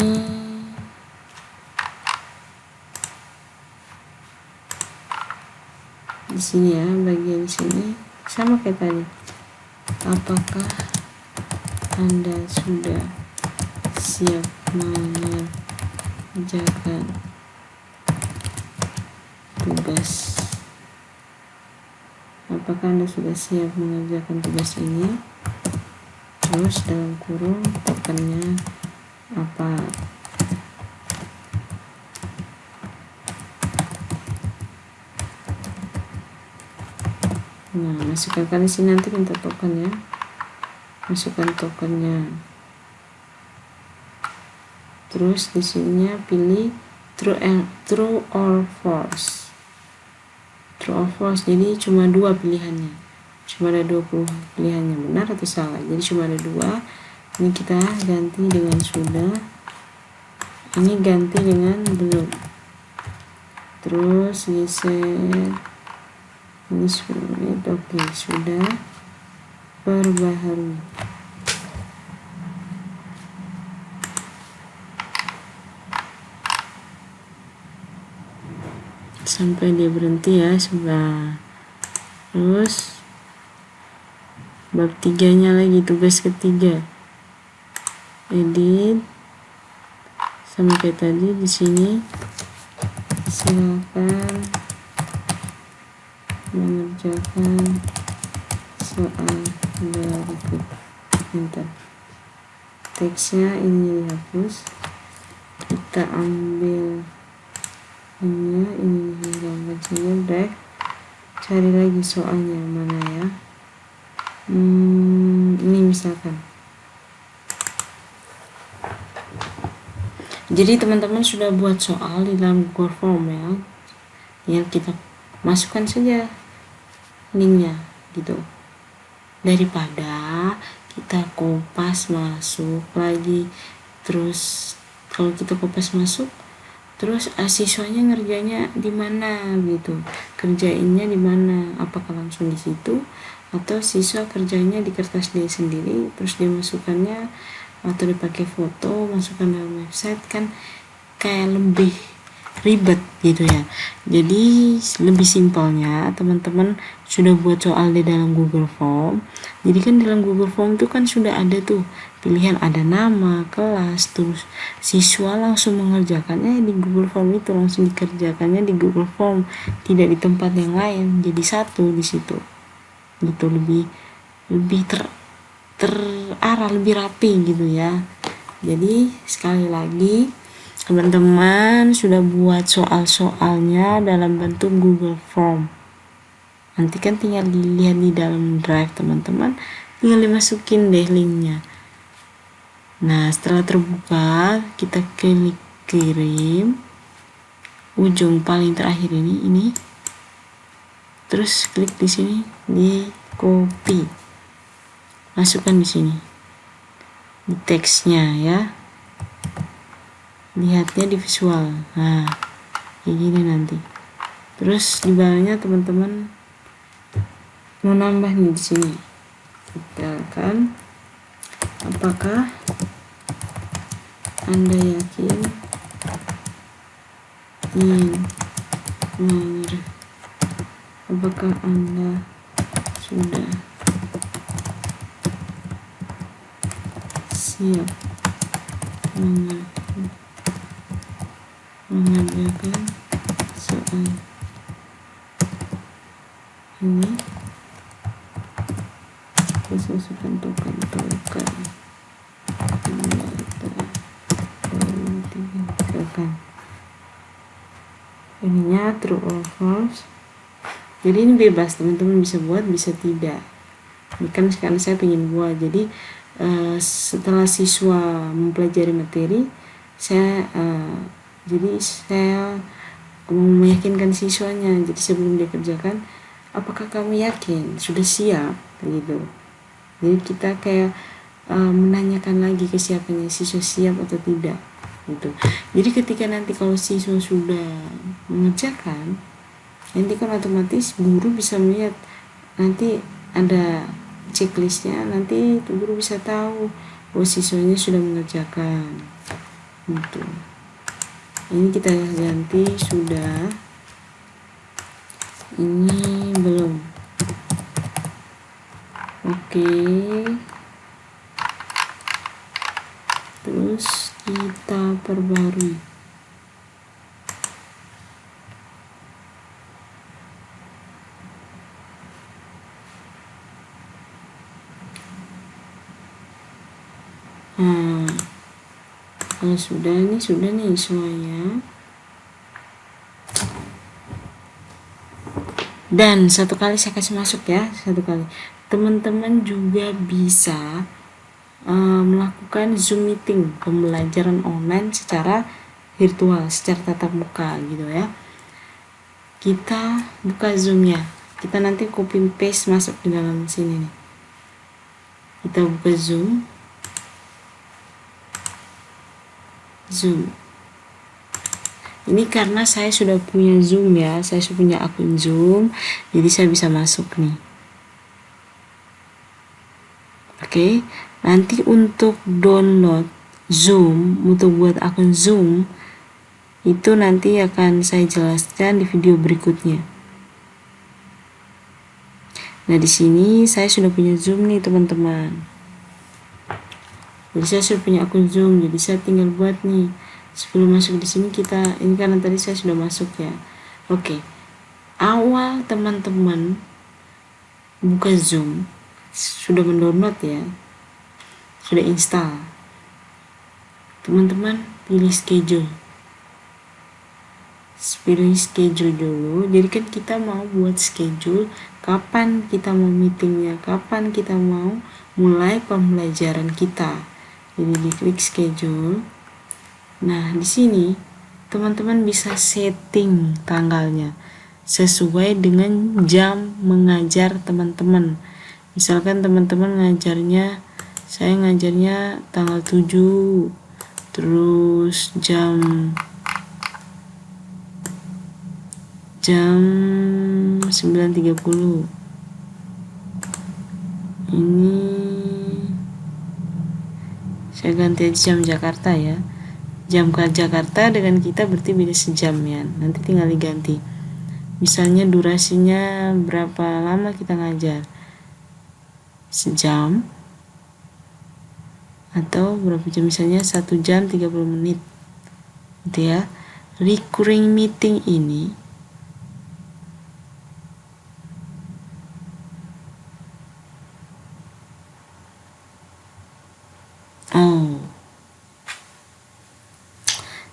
Di sini ya, bagian sini sama kayak tadi. Apakah Anda sudah siap mengerjakan tugas? Apakah Anda sudah siap mengerjakan tugas ini? Terus dalam kurung tokennya apa? masukkan, karena sini nanti minta token ya, masukkan tokennya. Terus di sininya pilih true or false. True or false, jadi cuma 2 pilihannya, cuma ada 20 pilihannya, benar atau salah, jadi cuma ada 2. Ini kita ganti dengan sudah, ini ganti dengan belum. Terus geser ini sulit, oke, sudah. Perbaharui. Sampai dia berhenti ya, sebelah. Terus bab 3-nya lagi, tugas ketiga, edit sama kayak tadi. Di sini silakan mengerjakan soal berikut. Enter. Teksnya ini dihapus, kita ambil ini hilangkan saja, drag, cari lagi soalnya mana ya, ini misalkan. Jadi teman-teman sudah buat soal di dalam Google Form ya, yang kita masukkan saja linknya gitu, daripada kita kopas masuk lagi. Terus kalau kita kopas masuk, terus siswanya ngerjainnya di mana gitu, kerjainnya di mana, apakah langsung di situ atau siswa kerjanya di kertas dia sendiri terus dia masukkannya, atau dipakai foto masukkan dalam website, kan kayak lebih ribet gitu ya. Jadi lebih simpelnya teman-teman sudah buat soal di dalam Google Form. Jadi kan dalam Google Form itu kan sudah ada tuh pilihan, ada nama, kelas, terus siswa langsung mengerjakannya di Google Form itu, langsung dikerjakannya di Google Form, tidak di tempat yang lain, jadi satu di situ gitu, lebih terarah, lebih rapi gitu ya. Jadi sekali lagi teman-teman sudah buat soal-soalnya dalam bentuk Google Form, nanti kan tinggal dilihat di dalam drive teman-teman, tinggal dimasukin deh linknya. Nah setelah terbuka kita klik kirim, ujung paling terakhir ini terus klik di sini, di copy, masukkan di sini di teksnya ya, lihatnya di visual. Nah kayak gini nanti. Terus di bawahnya teman-teman mau nambah nih di sini, kita akan, apakah Anda yakin apakah Anda sudah siap mengerjakan soal ini? Terus masukkan token ininya true or false. Jadi ini bebas, teman-teman bisa buat bisa tidak. Ini kan sekarang saya ingin buat, jadi setelah siswa mempelajari materi, saya mau meyakinkan siswanya. Jadi sebelum dia kerjakan, apakah kamu yakin sudah siap gitu. Jadi kita kayak menanyakan lagi kesiapannya siswa, siap atau tidak gitu. Jadi ketika nanti kalau siswa sudah mengerjakan, nanti kan otomatis guru bisa melihat, nanti ada checklistnya, nanti guru bisa tahu siswanya sudah mengerjakan gitu. Ini kita ganti sudah, ini belum. Oke, terus kita perbarui. Nah kalau sudah nih semuanya. Dan satu kali saya kasih masuk ya, satu kali. Teman-teman juga bisa melakukan Zoom meeting, pembelajaran online secara virtual, secara tatap muka gitu ya. Kita buka Zoom-nya, kita nanti copy paste masuk di dalam sini nih. Kita buka Zoom. Ini karena saya sudah punya Zoom ya, saya sudah punya akun Zoom, jadi saya bisa masuk nih. Oke, nanti untuk download Zoom, untuk buat akun Zoom, itu nanti akan saya jelaskan di video berikutnya. Nah, di sini saya sudah punya Zoom nih teman-teman. Jadi saya sudah punya akun Zoom, jadi saya tinggal buat nih. Sebelum masuk di sini ini karena tadi saya sudah masuk ya. Oke. Awal teman-teman buka Zoom, sudah mendownload ya. Sudah install. Teman-teman pilih schedule. Pilih schedule dulu. Jadi kan kita mau buat schedule kapan kita mau meetingnya, kapan kita mau mulai pembelajaran kita. Jadi diklik schedule. Nah, di sini teman-teman bisa setting tanggalnya sesuai dengan jam mengajar teman-teman. Misalkan teman-teman saya ngajarnya tanggal 7, terus jam 9.30. Ini saya ganti aja jam Jakarta ya. Jam ke Jakarta dengan kita berarti beda sejam ya. Nanti tinggal diganti. Misalnya durasinya berapa lama kita ngajar? Sejam. Atau berapa jam? Misalnya 1 jam 30 menit. Gitu ya. Recurring meeting ini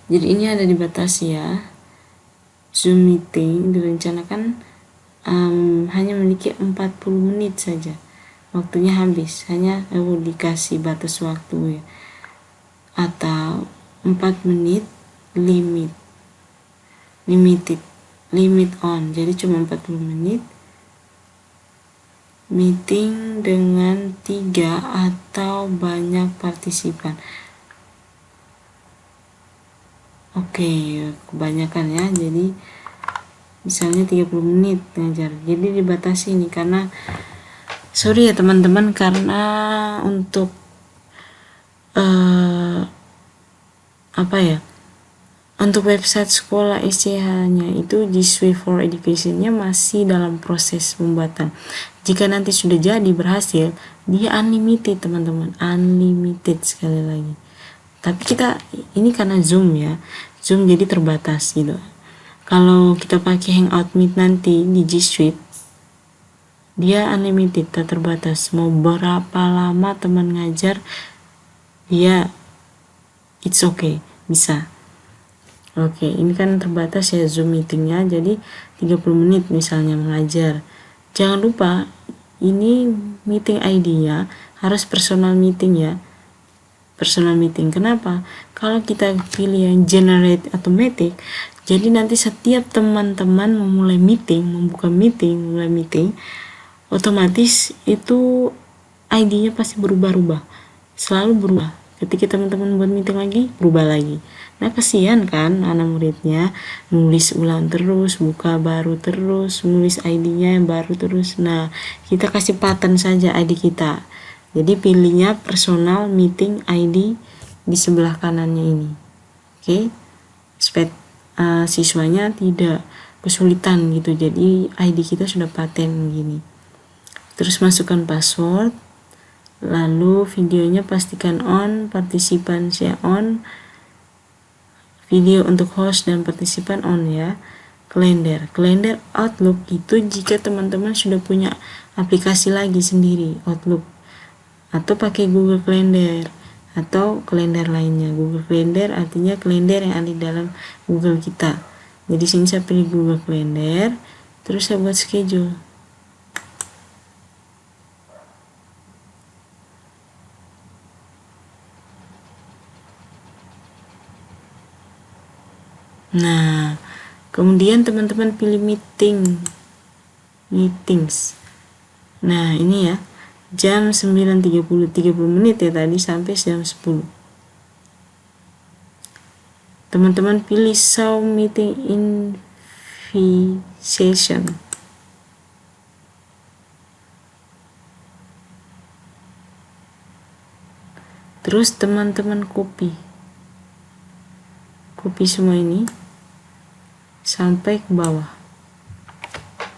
jadi ini ada dibatasi ya. Zoom meeting direncanakan hanya memiliki 40 menit saja. Waktunya habis, hanya dikasih batas waktu ya. Atau 4 menit limit on. Jadi cuma 40 menit. Meeting dengan 3 atau banyak partisipan. Oke, kebanyakan ya. Jadi misalnya 30 menit ngajar. Jadi dibatasi nih karena sorry ya teman-teman, karena untuk untuk website sekolah SCH-nya itu This Way for Education-nya masih dalam proses pembuatan. Jika nanti sudah jadi berhasil, dia unlimited teman-teman, unlimited sekali lagi. Tapi kita ini karena Zoom ya, Zoom jadi terbatas gitu. Kalau kita pakai Hangout Meet nanti di G Suite, dia unlimited, tak terbatas. Mau berapa lama teman ngajar, dia it's okay, bisa. Oke, ini kan terbatas ya Zoom meetingnya, jadi 30 menit misalnya mengajar. Jangan lupa, ini meeting ID-nya harus personal meeting ya. Personal meeting. Kenapa? Kalau kita pilih yang generate automatic, jadi nanti setiap teman-teman memulai meeting, mulai meeting, otomatis itu ID-nya pasti berubah-ubah. Selalu berubah. Ketika teman-teman buat meeting lagi, berubah lagi. Nah, kasihan kan anak muridnya nulis ulang terus, buka baru terus, nulis ID-nya yang baru terus. Nah, kita kasih pattern saja ID kita. Jadi pilihnya personal meeting ID di sebelah kanannya ini. Oke. Siswanya tidak kesulitan gitu. Jadi ID kita sudah paten begini. Terus masukkan password. Lalu videonya pastikan on, partisipan share on. Video untuk host dan partisipan on ya. Kalender Outlook itu jika teman-teman sudah punya aplikasi lagi sendiri Outlook, atau pakai Google Calendar atau kalender lainnya. Google Calendar artinya kalender yang ada di dalam Google kita. Jadi sini saya pilih Google Calendar. Terus saya buat schedule. Nah, kemudian teman-teman pilih meetings. Nah, ini ya, jam 9.30, 30 menit ya tadi sampai jam 10. Teman-teman pilih show meeting invitation. Terus teman-teman copy semua ini sampai ke bawah.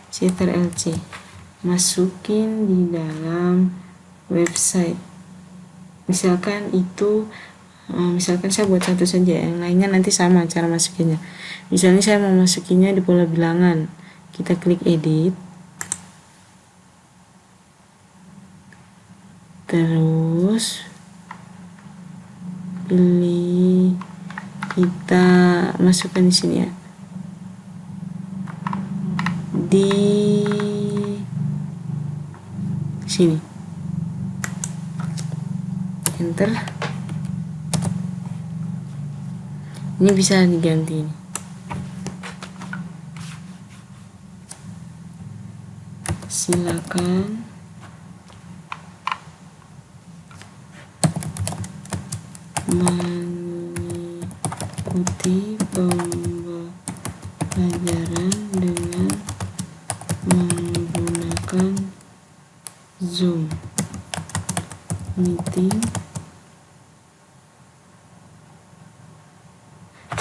Ctrl+C, masukin di dalam website. Misalkan saya buat satu saja, yang lainnya nanti sama cara masukinnya. Misalnya saya mau masukinnya di pola bilangan, kita klik edit, terus pilih, kita masukkan di sini ya, di sini, enter. Ini bisa diganti ini. Silakan mengikuti pembelajaran dengan menggunakan Zoom meeting.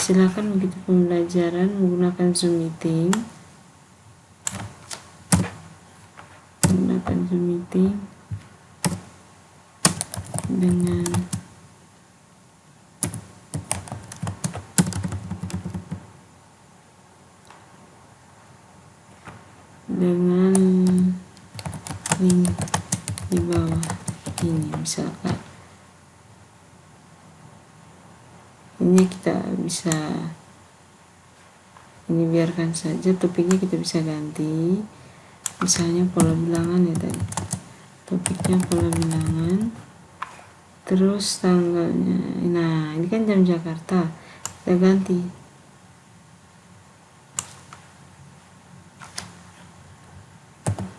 Silakan mengikuti pembelajaran menggunakan Zoom meeting. dengan link di bawah ini. Misalkan ini kita bisa, ini biarkan saja, topiknya kita bisa ganti, misalnya pola bilangan ya tadi, topiknya pola bilangan, terus tanggalnya, nah ini kan jam Jakarta, kita ganti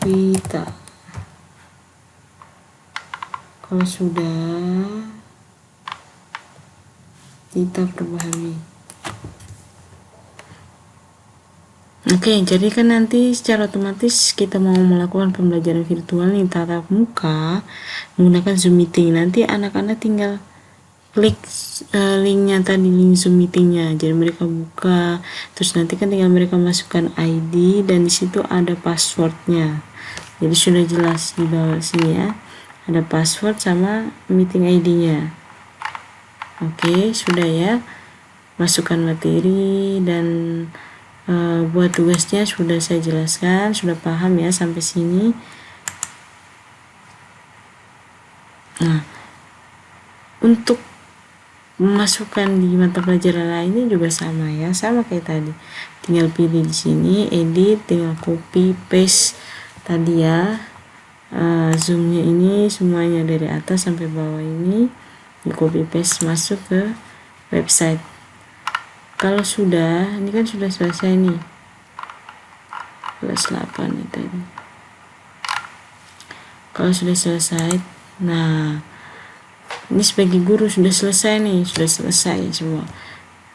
kita. Kalau sudah, kita perbaharui. Oke, jadi kan nanti secara otomatis kita mau melakukan pembelajaran virtual nih tatap muka menggunakan Zoom meeting. Nanti anak-anak tinggal klik linknya tadi, link Zoom meetingnya. Jadi mereka buka, terus nanti kan tinggal mereka masukkan ID dan di situ ada passwordnya. Jadi sudah jelas di bawah sini ya, ada password sama meeting ID-nya. Oke, sudah ya. Masukkan materi dan buat tugasnya sudah saya jelaskan, sudah paham ya sampai sini. Nah, untuk memasukkan di mata pelajaran lainnya juga sama ya, sama kayak tadi. Tinggal pilih di sini, edit, tinggal copy paste tadi ya. Zoomnya ini semuanya dari atas sampai bawah ini di copy paste masuk ke website. Kalau sudah, ini kan sudah selesai nih, kelas 8 nih tadi. Kalau sudah selesai, nah ini sebagai guru sudah selesai nih, sudah selesai semua.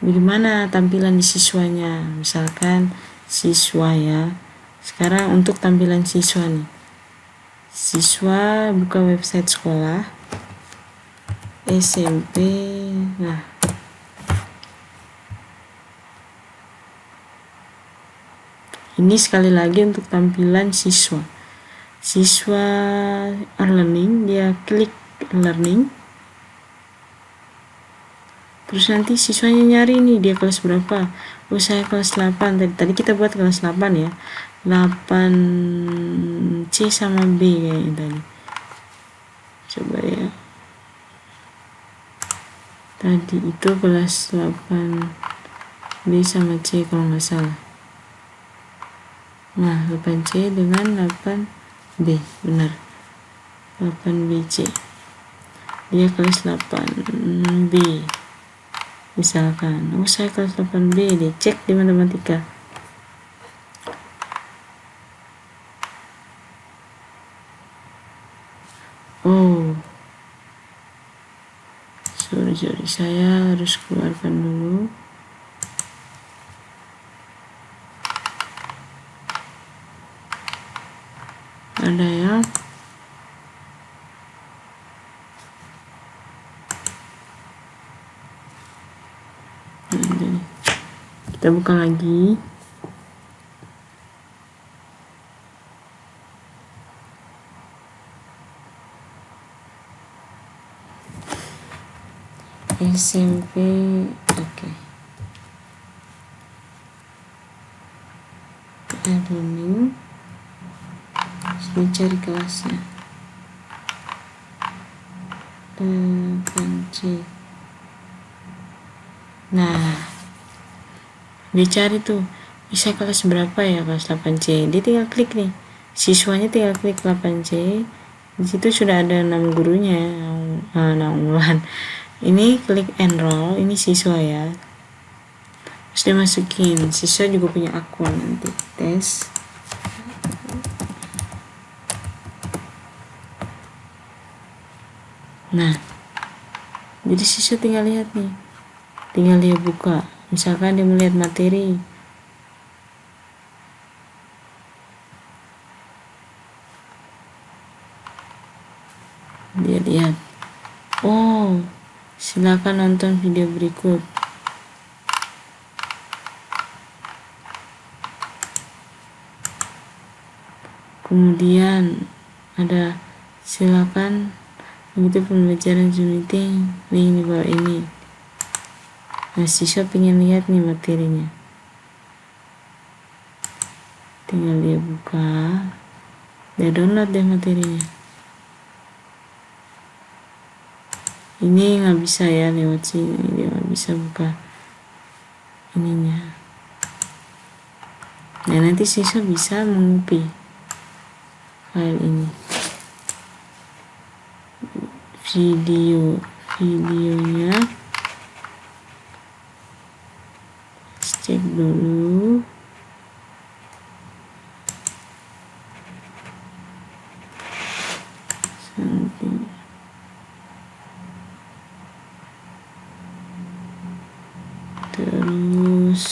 Bagaimana tampilan di siswanya? Misalkan siswa ya, sekarang untuk tampilan siswa nih, siswa buka website sekolah SMP. Nah, ini sekali lagi untuk tampilan siswa e-learning, dia klik learning, terus nanti siswanya nyari nih dia kelas berapa. Oh, saya kelas 8, tadi kita buat kelas 8 ya, 8C sama B kayaknya tadi. Coba ya, tadi itu kelas 8B sama C kalau nggak salah. Nah, 8C dengan 8B, benar. 8BC. Dia kelas 8B. Misalkan, saya kelas 8B deh, cek di matematika. Oh, sorry, saya harus keluarkan dulu. Ada ya. Kita buka lagi. SMP, oke. Adoning. Sudah cari kelasnya. 8C. Nah, dia cari tuh bisa kelas berapa ya, kelas 8C. Dia tinggal klik nih, siswanya tinggal klik 8C. Di situ sudah ada 6 gurunya, 6 bulan. Ini klik enroll, ini siswa ya. Terus dia masukin, siswa juga punya akun, nanti tes. Nah, jadi siswa tinggal lihat nih, tinggal dia buka. Misalkan dia melihat materi, dia lihat, oh, silakan nonton video berikut. Kemudian ada silakan mengikuti pembelajaran Zoom meeting, link di bawah ini. Nah, siswa pengen lihat nih materinya, tinggal dia buka, dia download deh materinya. Ini nggak bisa ya lewat sini, dia nggak bisa buka ininya. Nah, nanti siswa bisa mengcopy file ini, videonya. Cek dulu. Something. Terus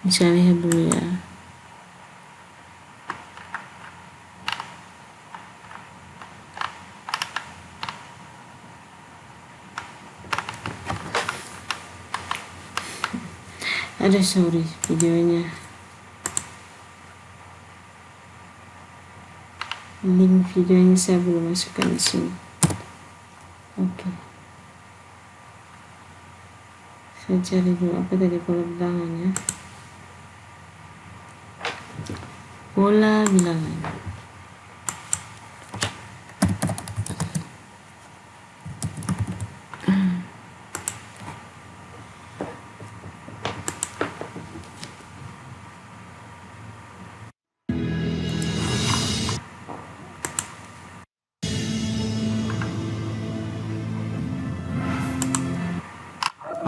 bisa lihat dulu ya. Ada sorry videonya, link videonya saya belum masukkan di sini. Oke, saya cari dulu apa tadi pola bilangannya, pola bilangan.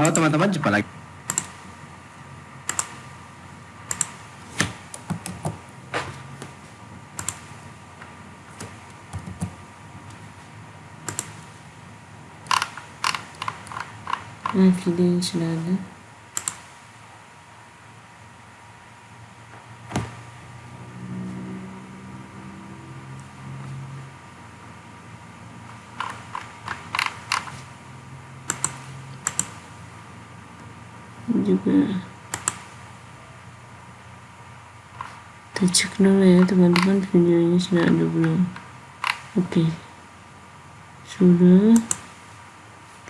Halo teman-teman, jumpa lagi. Nah, videonya sudah ada. Juga kita cek dulu ya teman-teman, videonya sudah ada belum. Oke, sudah.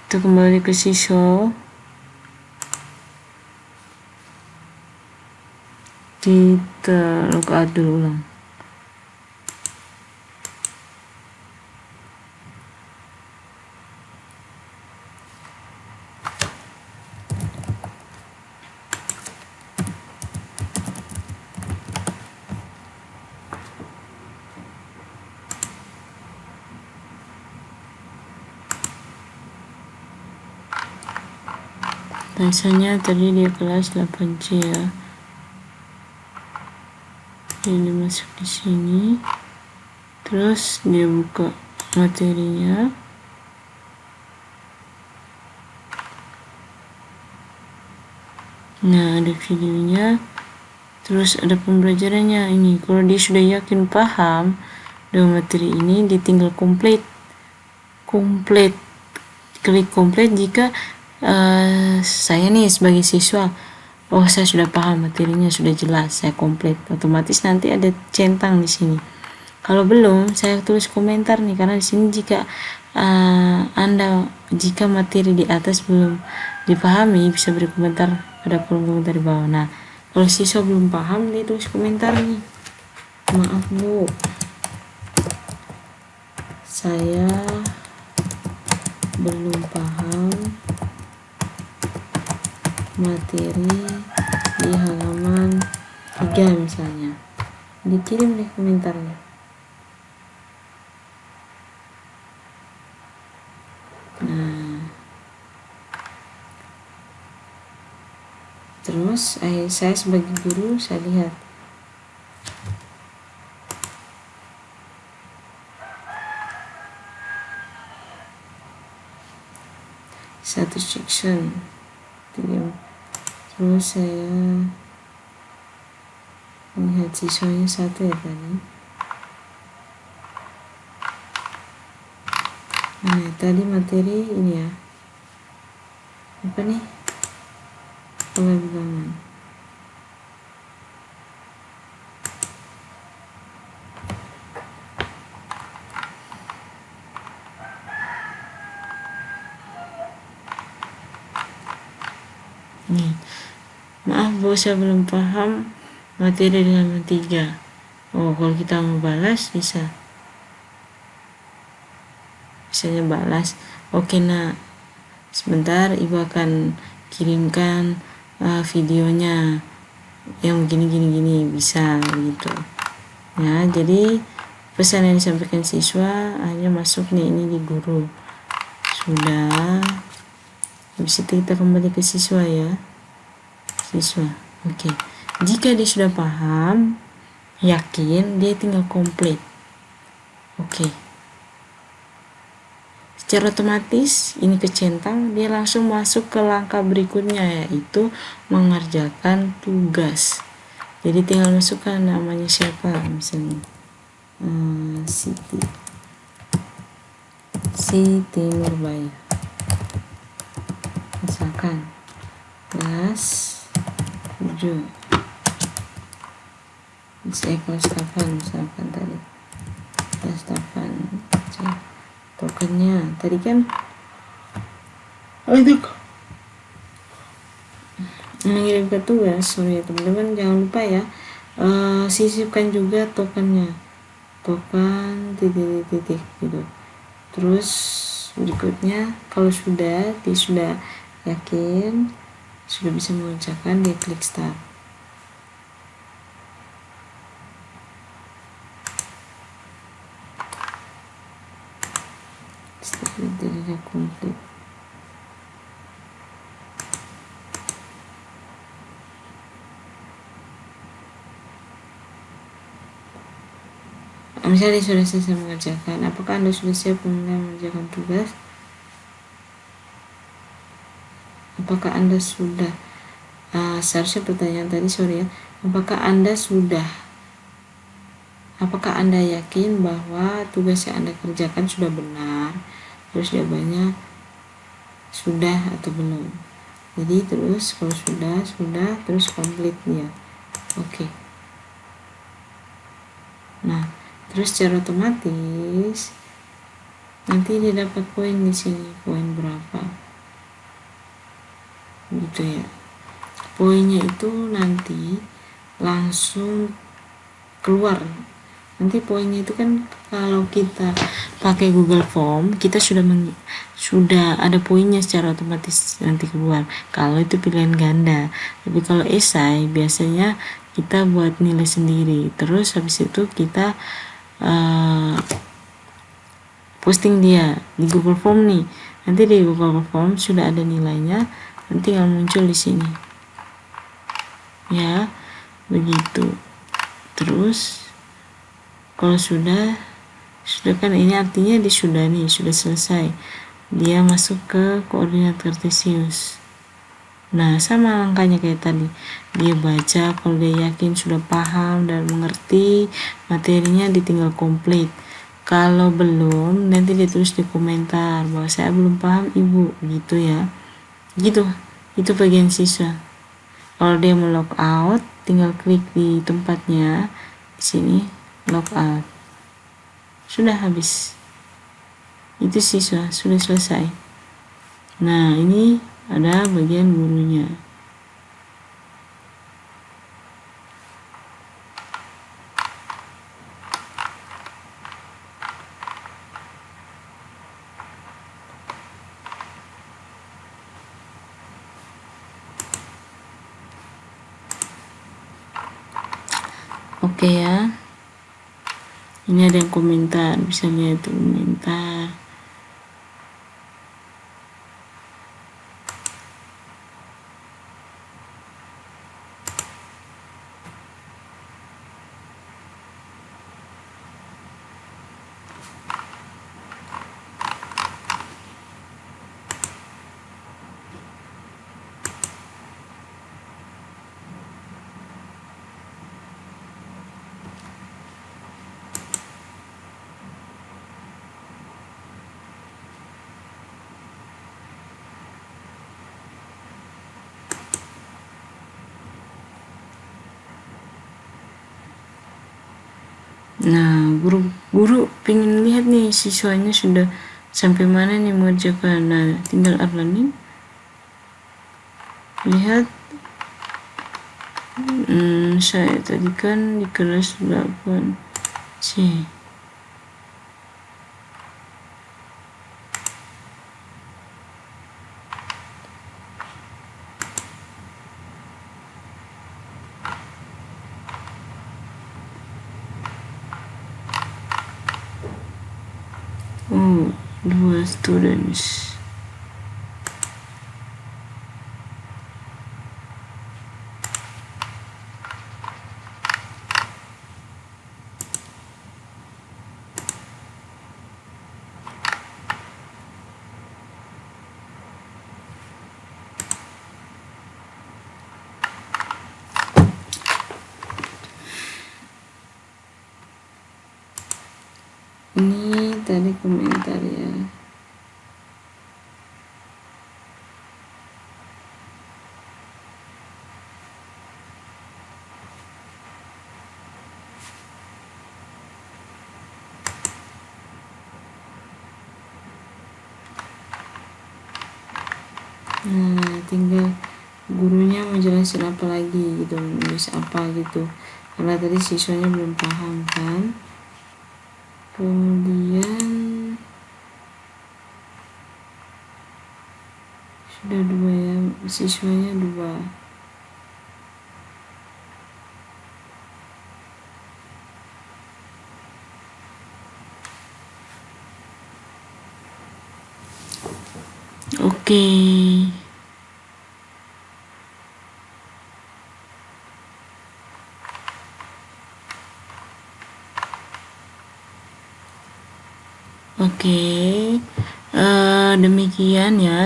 Kita kembali ke siswa, kita logout dulu ulang. Biasanya tadi dia kelas 8C ya. Jadi masuk di sini. Terus dia buka materinya. Nah, ada videonya. Terus ada pembelajarannya ini. Kalau dia sudah yakin paham dengan materi ini, dia tinggal komplit. Klik komplit jika saya nih sebagai siswa, oh saya sudah paham materinya, sudah jelas, saya komplit. Otomatis nanti ada centang di sini. Kalau belum, saya tulis komentar nih, karena di sini jika jika materi di atas belum dipahami, bisa beri komentar pada kolom komentar di bawah. Nah, kalau siswa belum paham, dia tulis komentar nih. Maaf Bu, saya belum paham materi di halaman 3 misalnya. Dikirim deh komentarnya. Nah, terus saya sebagai guru, saya lihat satu section, terus saya melihat siswanya satu ya tadi. Nah, tadi materi ini ya, apa nih, pola bilangan. Nih, maaf Bu, saya belum paham materi di halaman 3. Oh, kalau kita mau balas bisa. Misalnya balas, oke nak, sebentar ibu akan kirimkan videonya yang gini bisa gitu ya. Jadi pesan yang disampaikan siswa hanya masuk nih, ini di guru sudah. Habis itu kita kembali ke siswa ya, siswa. Oke, jika dia sudah paham, yakin, dia tinggal komplit. Oke, secara otomatis ini kecentang, dia langsung masuk ke langkah berikutnya, yaitu mengerjakan tugas. Jadi tinggal masukkan namanya siapa, misalnya Siti Nurbaya, misalkan kelas 7, kelas 8 misalkan tadi, kelas 8. Tokennya tadi kan untuk mengirimkan tugas, sorry ya teman-teman, jangan lupa ya, sisipkan juga tokennya, token titik gitu. Terus berikutnya, kalau dia sudah yakin, sudah bisa mengerjakan, dia klik start. Tidak komplit. Misalnya sudah selesai mengerjakan, apakah Anda sudah siap mulai mengerjakan tugas? Apakah Anda sudah seharusnya pertanyaan tadi, sorry ya, apakah Anda yakin bahwa tugas yang Anda kerjakan sudah benar? Terus jawabannya sudah atau belum. Jadi terus kalau sudah terus komplit ya. Oke. Nah, terus secara otomatis nanti dia dapat poin di sini, poin berapa gitu ya. Poinnya itu nanti langsung keluar. Nanti poinnya itu kan kalau kita pakai Google Form, kita sudah ada poinnya secara otomatis nanti keluar. Kalau itu pilihan ganda. Tapi kalau esai biasanya kita buat nilai sendiri. Terus habis itu kita posting dia di Google Form nih. Nanti di Google Form sudah ada nilainya. nanti tinggal muncul di sini ya, begitu. Terus kalau sudah kan ini artinya dia sudah selesai, dia masuk ke koordinat kartesius. Nah, sama langkahnya kayak tadi, dia baca, kalau dia yakin sudah paham dan mengerti materinya, ditinggal komplit. Kalau belum, nanti dia tulis di komentar bahwa saya belum paham ibu, gitu ya. Gitu, itu bagian siswa. Kalau dia mau log out, tinggal klik di tempatnya di sini, log out. Sudah habis. Itu siswa, sudah selesai. Nah, ini ada bagian gurunya. Oke ya. Ini ada yang komentar, bisa lihat komentar. Nah, guru pengen lihat nih siswanya sudah sampai mana nih mengerjakan. Nah, tinggal uploading. Lihat, saya tadi kan di kelas 8C. Oh, 2 students. Ini tadi komentar ya. Nah, tinggal gurunya mau jelasin apa lagi gitu, nulis apa gitu, karena tadi siswanya belum paham kan. Kemudian sudah 2 ya, siswanya 2. Oke.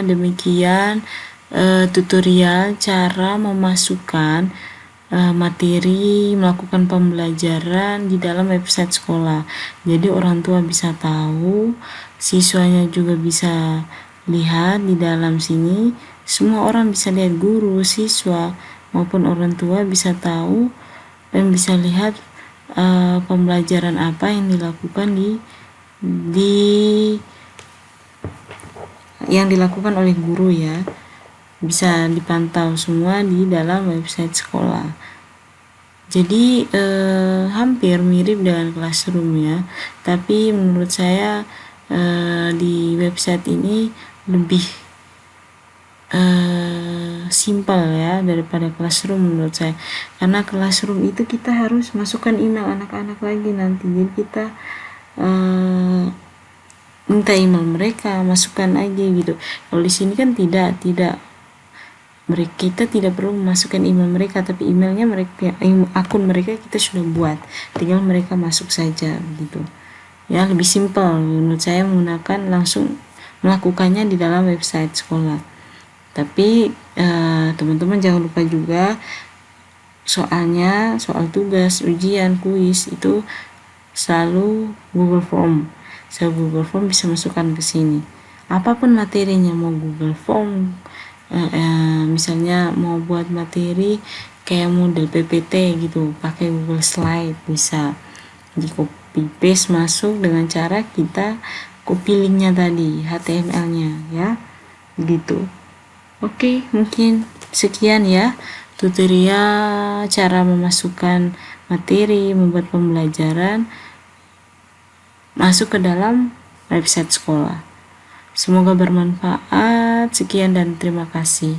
Demikian tutorial cara memasukkan materi, melakukan pembelajaran di dalam website sekolah. Jadi orang tua bisa tahu, siswanya juga bisa lihat di dalam sini. Semua orang bisa lihat, guru, siswa maupun orang tua bisa tahu dan bisa lihat pembelajaran apa yang dilakukan yang dilakukan oleh guru ya, bisa dipantau semua di dalam website sekolah. Jadi hampir mirip dengan Classroom ya, tapi menurut saya di website ini lebih simpel ya daripada Classroom menurut saya, karena Classroom itu kita harus masukkan email anak-anak lagi nanti, jadi kita minta email mereka, masukkan aja gitu. Kalau di sini kan tidak kita tidak perlu memasukkan email mereka, tapi emailnya mereka, akun mereka kita sudah buat, tinggal mereka masuk saja gitu ya. Lebih simpel menurut saya menggunakan, langsung melakukannya di dalam website sekolah. Tapi teman-teman jangan lupa juga soalnya, soal tugas, ujian, kuis itu selalu Google Form. Google Form bisa masukkan ke sini. Apapun materinya, mau Google Form, misalnya mau buat materi kayak model PPT gitu, pakai Google Slide bisa di copy paste masuk dengan cara kita copy linknya tadi, HTML-nya ya, gitu. Oke, mungkin sekian ya tutorial cara memasukkan materi, membuat pembelajaran masuk ke dalam website sekolah. Semoga bermanfaat. Sekian dan terima kasih.